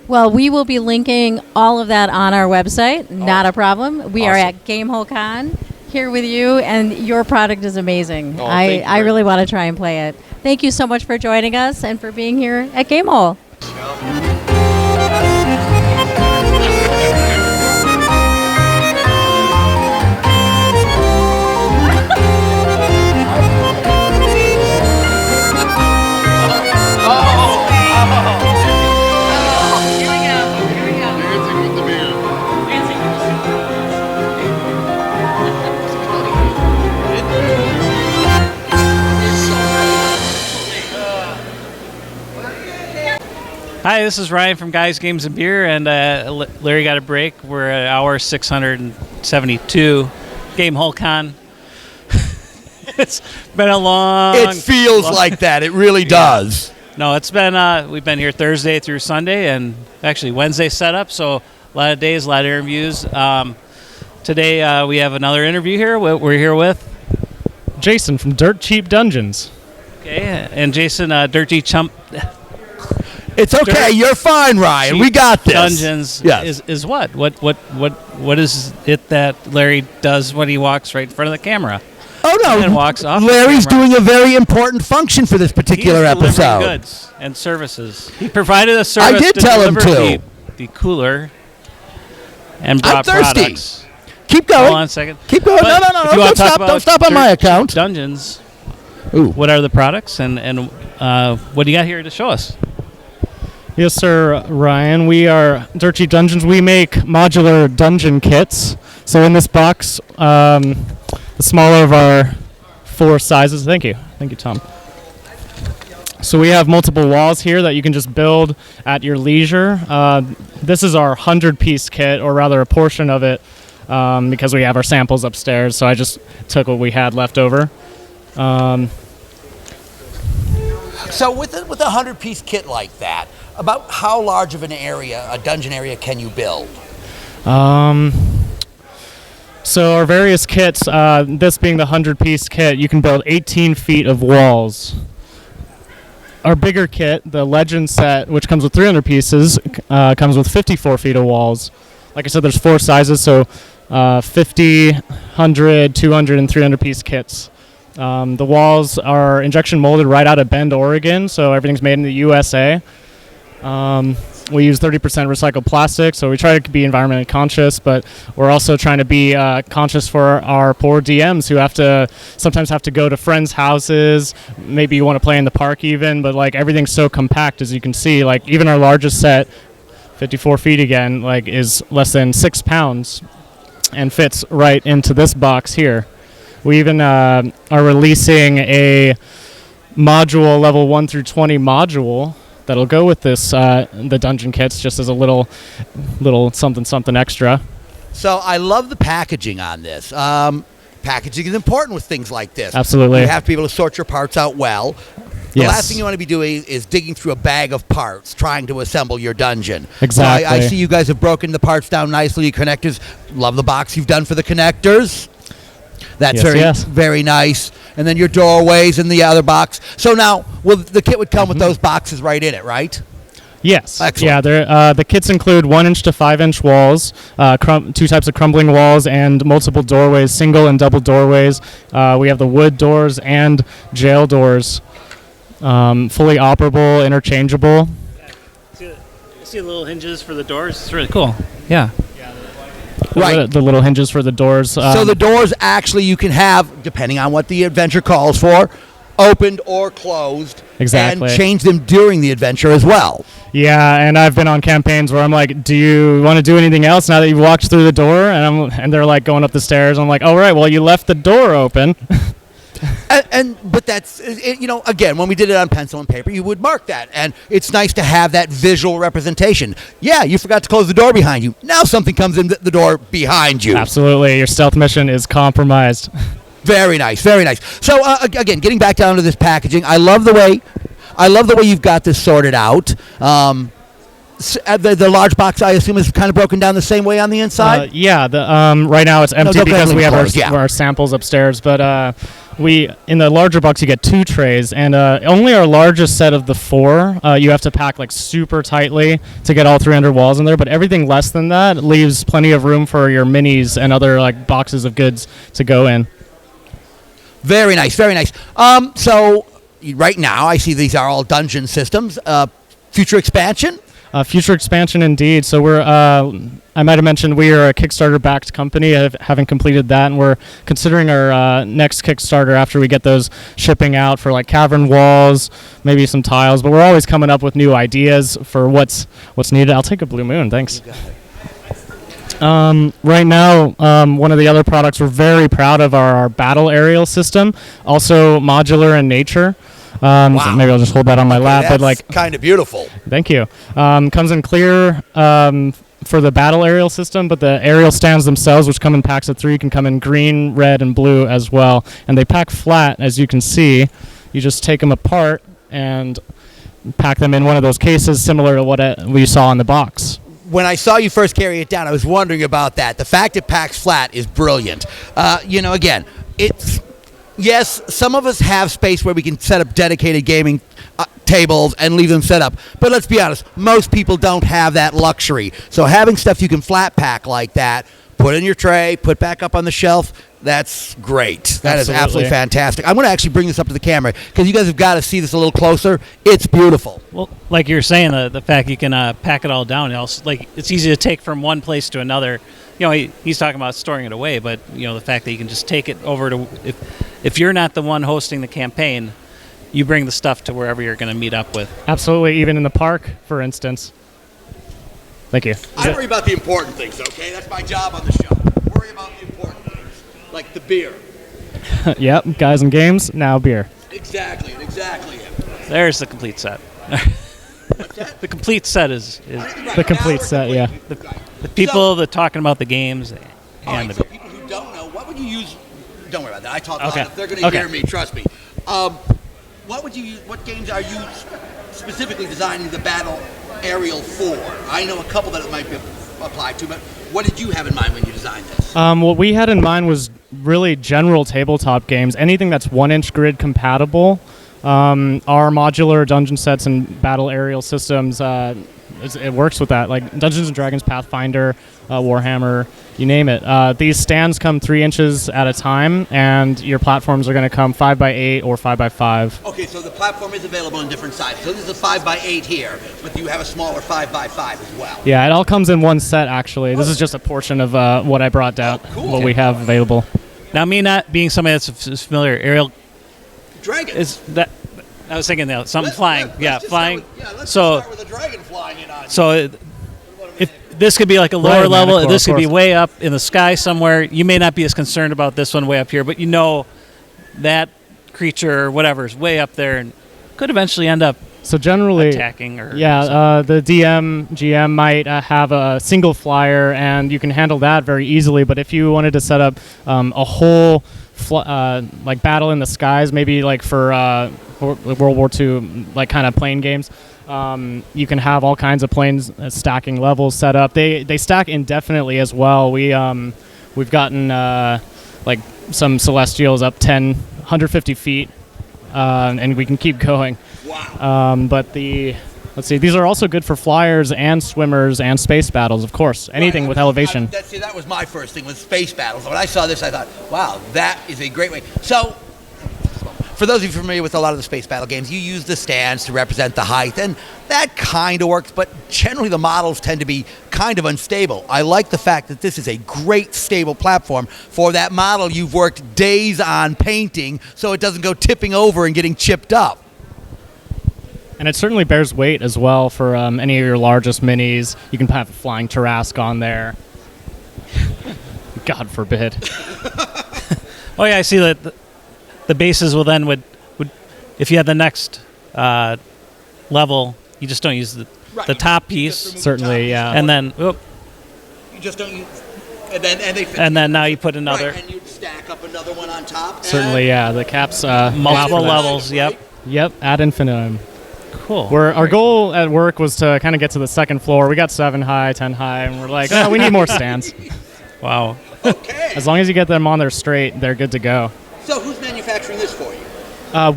Well, we will be linking all of that on our website. Not a problem. We are Awesome. at Gamehole Con here with you, and your product is amazing. Oh, thank you I very really want to try and play it. Thank you so much for joining us and for being here at Gamehole. Hi, this is Ryan from Guys, Games, and Beer, and Larry got a break. We're at hour 672, Gamehole Con. It's been a long... It feels like that. It really does. No, it's been, we've been here Thursday through Sunday, and actually Wednesday set up, so a lot of days, a lot of interviews. Today we have another interview here. We're here with... Jason from Dirt Cheap Dungeons. Okay, and Jason, Dirt Cheap Chump... It's okay. You're fine, Ryan. Cheap We got this. Dungeons is what? What is it that Larry does when he walks right in front of the camera? Oh no! And walks off. Larry's the camera. doing a very important function for this particular He's delivering episode. goods and services. He provided a service. I did to tell him deliver to. the cooler and I'm brought thirsty. products. Keep going. Hold on a second. Keep going. But No. if you wanna Don't talk stop. about Don't stop on my Dirt account. Cheap Dungeons. Ooh. What are the products and what do you got here to show us? Yes, sir, Ryan. We are Dirt Cheap Dungeons. We make modular dungeon kits. So in this box, the smaller of our 4 sizes. Thank you, Tom. So we have multiple walls here that you can just build at your leisure. This is our 100-piece kit, or rather a portion of it, because we have our samples upstairs. So I just took what we had left over. So with a 100-piece kit like that, about how large of an area, a dungeon area, can you build? So our various kits, this being the 100-piece kit, you can build 18 feet of walls our bigger kit, the Legend set, which comes with 300 pieces, comes with 54 feet of walls. Like I said, there's 4 sizes, so 50, 100, 200, and 300 piece kits. The walls are injection molded right out of Bend, Oregon, so everything's made in the USA. We use 30% recycled plastic, so we try to be environmentally conscious, but we're also trying to be conscious for our poor DMs who sometimes have to go to friends' houses. Maybe you want to play in the park even, but like everything's so compact, as you can see. Like even our largest set, 54 feet again, like is less than 6 pounds and fits right into this box here. We even are releasing a module, level 1 through 20 module, that'll go with this, the dungeon kits, just as a little something extra. So I love the packaging on this. Packaging is important with things like this. Absolutely. You have to be able to sort your parts out well. The Yes. last thing you want to be doing is digging through a bag of parts, trying to assemble your dungeon. Exactly. So I see you guys have broken the parts down nicely. Your connectors, love the box you've done for the connectors. That's very nice. And then your doorways in the other box. So now, the kit would come with those boxes right in it, right? Yes. Excellent. Yeah, the kits include 1 inch to 5 inch walls, 2 types of crumbling walls, and multiple doorways, single and double doorways. We have the wood doors and jail doors, fully operable, interchangeable. See the little hinges for the doors? It's really cool. Yeah. Right. The little hinges for the doors. So the doors actually you can have, depending on what the adventure calls for, opened or closed. Exactly. And change them during the adventure as well. Yeah, and I've been on campaigns where I'm like, do you want to do anything else now that you've walked through the door? And they're like going up the stairs. I'm like, all right, well, you left the door open. But that's, again, when we did it on pencil and paper, you would mark that. And it's nice to have that visual representation. Yeah, you forgot to close the door behind you. Now something comes in the door behind you. Absolutely. Your stealth mission is compromised. Very nice, very nice. So, again, getting back down to this packaging, I love the way you've got this sorted out. The large box, I assume, is kind of broken down the same way on the inside? Yeah. Right now it's empty because we have our samples upstairs. But in the larger box, you get 2 trays. And only our largest set of the 4, you have to pack like super tightly to get all 300 walls in there. But everything less than that leaves plenty of room for your minis and other like boxes of goods to go in. Very nice, very nice. So right now, I see these are all dungeon systems. Future expansion? Future expansion, indeed. So I might have mentioned we are a Kickstarter-backed company, having completed that, and we're considering our next Kickstarter after we get those shipping out for like cavern walls, maybe some tiles. But we're always coming up with new ideas for what's needed. I'll take a Blue Moon, thanks. Right now, one of the other products we're very proud of are our battle aerial system, also modular in nature. Wow. So maybe I'll just hold that on my lap. That's but like, kind of beautiful. Thank you. Comes in clear for the battle aerial system, but the aerial stands themselves, which come in packs of 3, can come in green, red, and blue as well. And they pack flat, as you can see. You just take them apart and pack them in one of those cases, similar to what we saw in the box. When I saw you first carry it down, I was wondering about that. The fact it packs flat is brilliant. Again, it's... Yes, some of us have space where we can set up dedicated gaming tables and leave them set up. But let's be honest, most people don't have that luxury. So having stuff you can flat pack like that, put in your tray, put back up on the shelf, that's great. That is absolutely fantastic. I'm going to actually bring this up to the camera because you guys have got to see this a little closer. It's beautiful. Well, like you were saying, the fact you can pack it all down, it's easy to take from one place to another. He's talking about storing it away, but the fact that you can just take it over to if you're not the one hosting the campaign, you bring the stuff to wherever you're going to meet up with. Absolutely, even in the park, for instance. Thank you. I worry about the important things, okay? That's my job on the show. Worry about the important things, like the beer. Yep, guys and games, now beer. Exactly. There's the complete set. The complete set is the complete set, yeah. The people that are talking about the games and so people who don't know, what would you use? Don't worry about that. I talk loud enough. They're going to hear me. Trust me. What would you use? What games are you specifically designing the battle aerial for? I know a couple that it might be applied to, but what did you have in mind when you designed this? What we had in mind was really general tabletop games, anything that's 1-inch grid compatible. Our modular dungeon sets and battle aerial systems, it works with that. Like Dungeons & Dragons, Pathfinder, Warhammer, you name it. These stands come 3 inches at a time, and your platforms are going to come 5x8 or 5x5. Okay, so the platform is available in different sizes. So this is a 5x8 here, but you have a smaller 5x5 as well. Yeah, it all comes in one set, actually. This is just a portion of what I brought down, what we have available. Now, me not being somebody that's familiar, aerial Dragon. is that. I was thinking that something flying. Let's flying. Let's So, start with a dragon flying in on so if this could be like a lower Right, level, Manicore, this of could be course. way up in the sky somewhere. You may not be as concerned about this one way up here, but you know that creature or whatever is way up there and could eventually end up So generally, attacking or the GM might have a single flyer, and you can handle that very easily. But if you wanted to set up a whole like battle in the skies, maybe like for World War II, like kind of plane games, you can have all kinds of planes stacking levels set up. They stack indefinitely as well. We've gotten like some Celestials up 150 feet, and we can keep going. Wow. But let's see, these are also good for flyers and swimmers and space battles, of course. Anything with elevation. That was my first thing with space battles. When I saw this, I thought, wow, that is a great way. So, for those of you familiar with a lot of the space battle games, you use the stands to represent the height, and that kind of works, but generally the models tend to be kind of unstable. I like the fact that this is a great stable platform for that model you've worked days on painting, so it doesn't go tipping over and getting chipped up. And it certainly bears weight as well for any of your largest minis. You can have a flying Tarrasque on there. God forbid. Oh yeah, I see that the bases will then would if you had the next level, you just don't use the top piece. Certainly, yeah. And then You just don't use, and then now you put another. Right, and you stack up another one on top. Certainly, yeah. The caps Multiple levels, yep. Yep, ad infinitum. Cool. Our goal at work was to kind of get to the second floor. We got 7 high, 10 high, and we're like, oh, we need more stands. Wow. Okay. As long as you get them on there straight, they're good to go. So who's manufacturing this for you?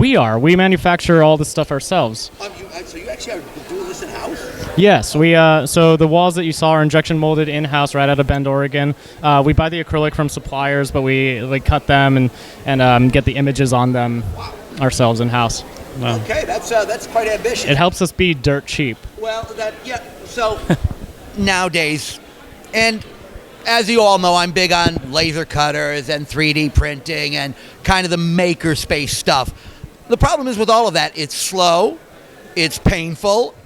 We are. We manufacture all the stuff ourselves. So you actually are doing this in-house? Yes, we. So the walls that you saw are injection molded in-house right out of Bend, Oregon. We buy the acrylic from suppliers, but we cut them and get the images on them ourselves in-house. Wow. Okay, that's quite ambitious. It helps us be dirt cheap. Well, so nowadays, and as you all know, I'm big on laser cutters and 3D printing and kind of the maker space stuff. The problem is with all of that, it's slow, it's painful,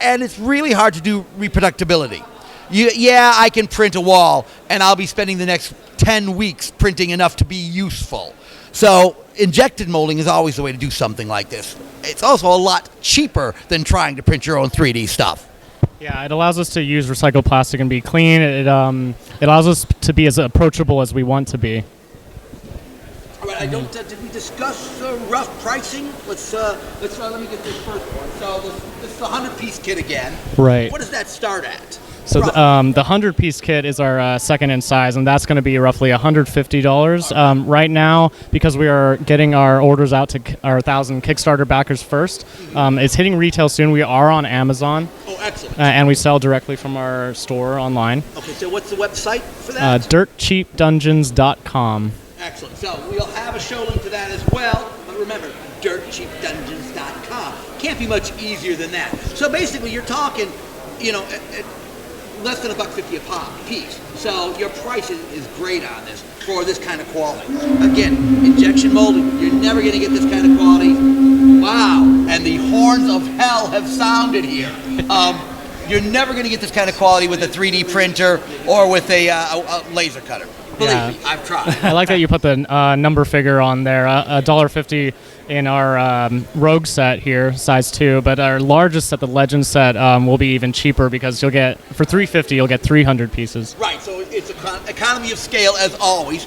and it's really hard to do reproducibility. I can print a wall, and I'll be spending the next 10 weeks printing enough to be useful. So injected molding is always the way to do something like this. It's also a lot cheaper than trying to print your own 3D stuff. Yeah, it allows us to use recycled plastic and be clean. It allows us to be as approachable as we want to be. All right, did we discuss rough pricing? Let me get this first one. So this is the 100-piece kit again. Right. What does that start at? So the 100-piece kit is our second in size, and that's going to be roughly $150. Right now, because we are getting our orders out to our 1,000 Kickstarter backers first, it's hitting retail soon. We are on Amazon. Oh, excellent. And we sell directly from our store online. Okay, so what's the website for that? DirtCheapDungeons.com. Excellent. So we'll have a show link to that as well. But remember, DirtCheapDungeons.com. Can't be much easier than that. So basically, you're talking, less than $1.50 a piece. So your price is great on this for this kind of quality. Again, injection molding, you're never going to get this kind of quality. Wow, and the horns of hell have sounded here. You're never going to get this kind of quality with a 3D printer or with a laser cutter. Believe me, I've tried. I like that you put the number figure on there, $1.50 in our Rogue set here, size 2, but our largest set, the Legend set, will be even cheaper because for $350 you'll get 300 pieces. Right, so it's economy of scale as always.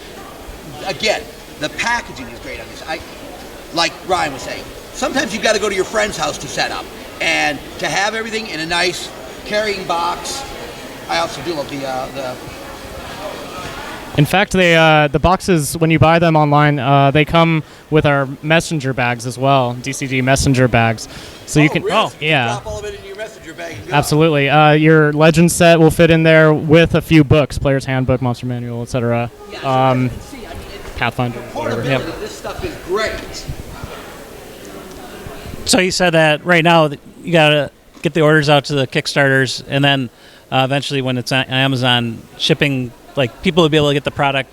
Again, the packaging is great on this. Like Ryan was saying, sometimes you've got to go to your friend's house to set up, and to have everything in a nice carrying box. I also do love the In fact, the boxes, when you buy them online, they come with our messenger bags as well, DCD messenger bags. So you can, Drop all of it in your messenger bag and go. absolutely. Your Legend set will fit in there with a few books, Player's Handbook, Monster Manual, etc. Pathfinder, whatever. Portability, this stuff is great. So you said that right now that you got to get the orders out to the Kickstarters, and then eventually when it's on Amazon, shipping, like people will be able to get the product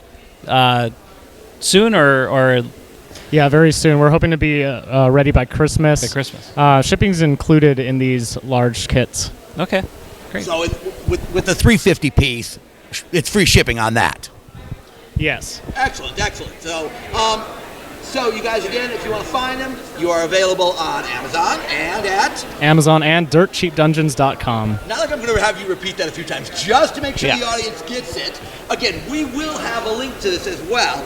soon or Yeah, very soon. We're hoping to be ready by Christmas. By Christmas. Shipping's included in these large kits. Okay, great. So with the 350 piece, it's free shipping on that. Yes. Excellent. So you guys, again, if you want to find them, you are available on Amazon and at Amazon and dirtcheapdungeons.com. Not like I'm going to have you repeat that a few times, just to make sure the audience gets it. Again, we will have a link to this as well.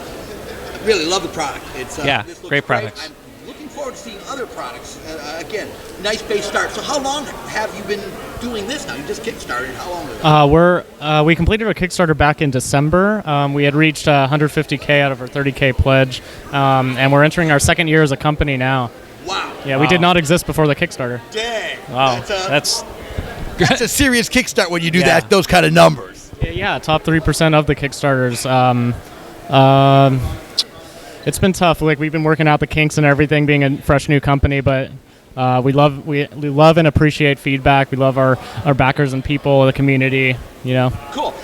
I really love the product. It's this looks great products. I'm looking forward to seeing other products. Again, nice base start. So how long have you been doing this now? You just kickstarted. How long ago? We completed our Kickstarter back in December. We had reached 150K out of our 30K pledge, and we're entering our second year as a company now. Wow. Yeah, we did not exist before the Kickstarter. Dang. Wow. That's a serious kickstart when you do those kind of numbers. Yeah, top 3% of the Kickstarters. It's been tough. Like, we've been working out the kinks and everything, being a fresh new company, but we love and appreciate feedback. We love our backers and people, the community. Cool.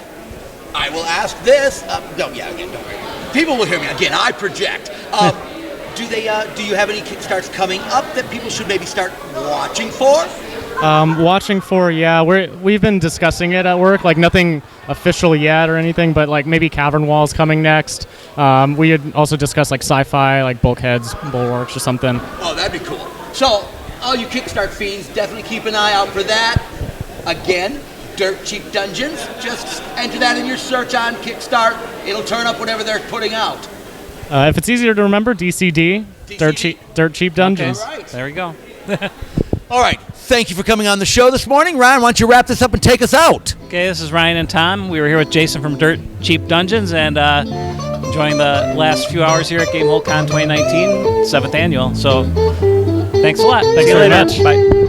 I will ask this. Don't worry. People will hear me again. I project. Do you have any kickstarts coming up that people should maybe start watching for? We've been discussing it at work, like nothing official yet or anything, but like maybe Cavern Walls coming next. We had also discussed like sci-fi, like Bulkheads, Bulwarks or something. Oh, that'd be cool. So, all you Kickstart fiends, definitely keep an eye out for that. Again, Dirt Cheap Dungeons. Just enter that in your search on Kickstart. It'll turn up whatever they're putting out. If it's easier to remember, DCD. Dirt Cheap Dungeons. Okay, right. There we go. All right. Thank you for coming on the show this morning. Ryan, why don't you wrap this up and take us out? Okay, this is Ryan and Tom. We were here with Jason from Dirt Cheap Dungeons and enjoying the last few hours here at Gamehole Con 2019, 7th annual. So thanks a lot. Thanks very much. Bye.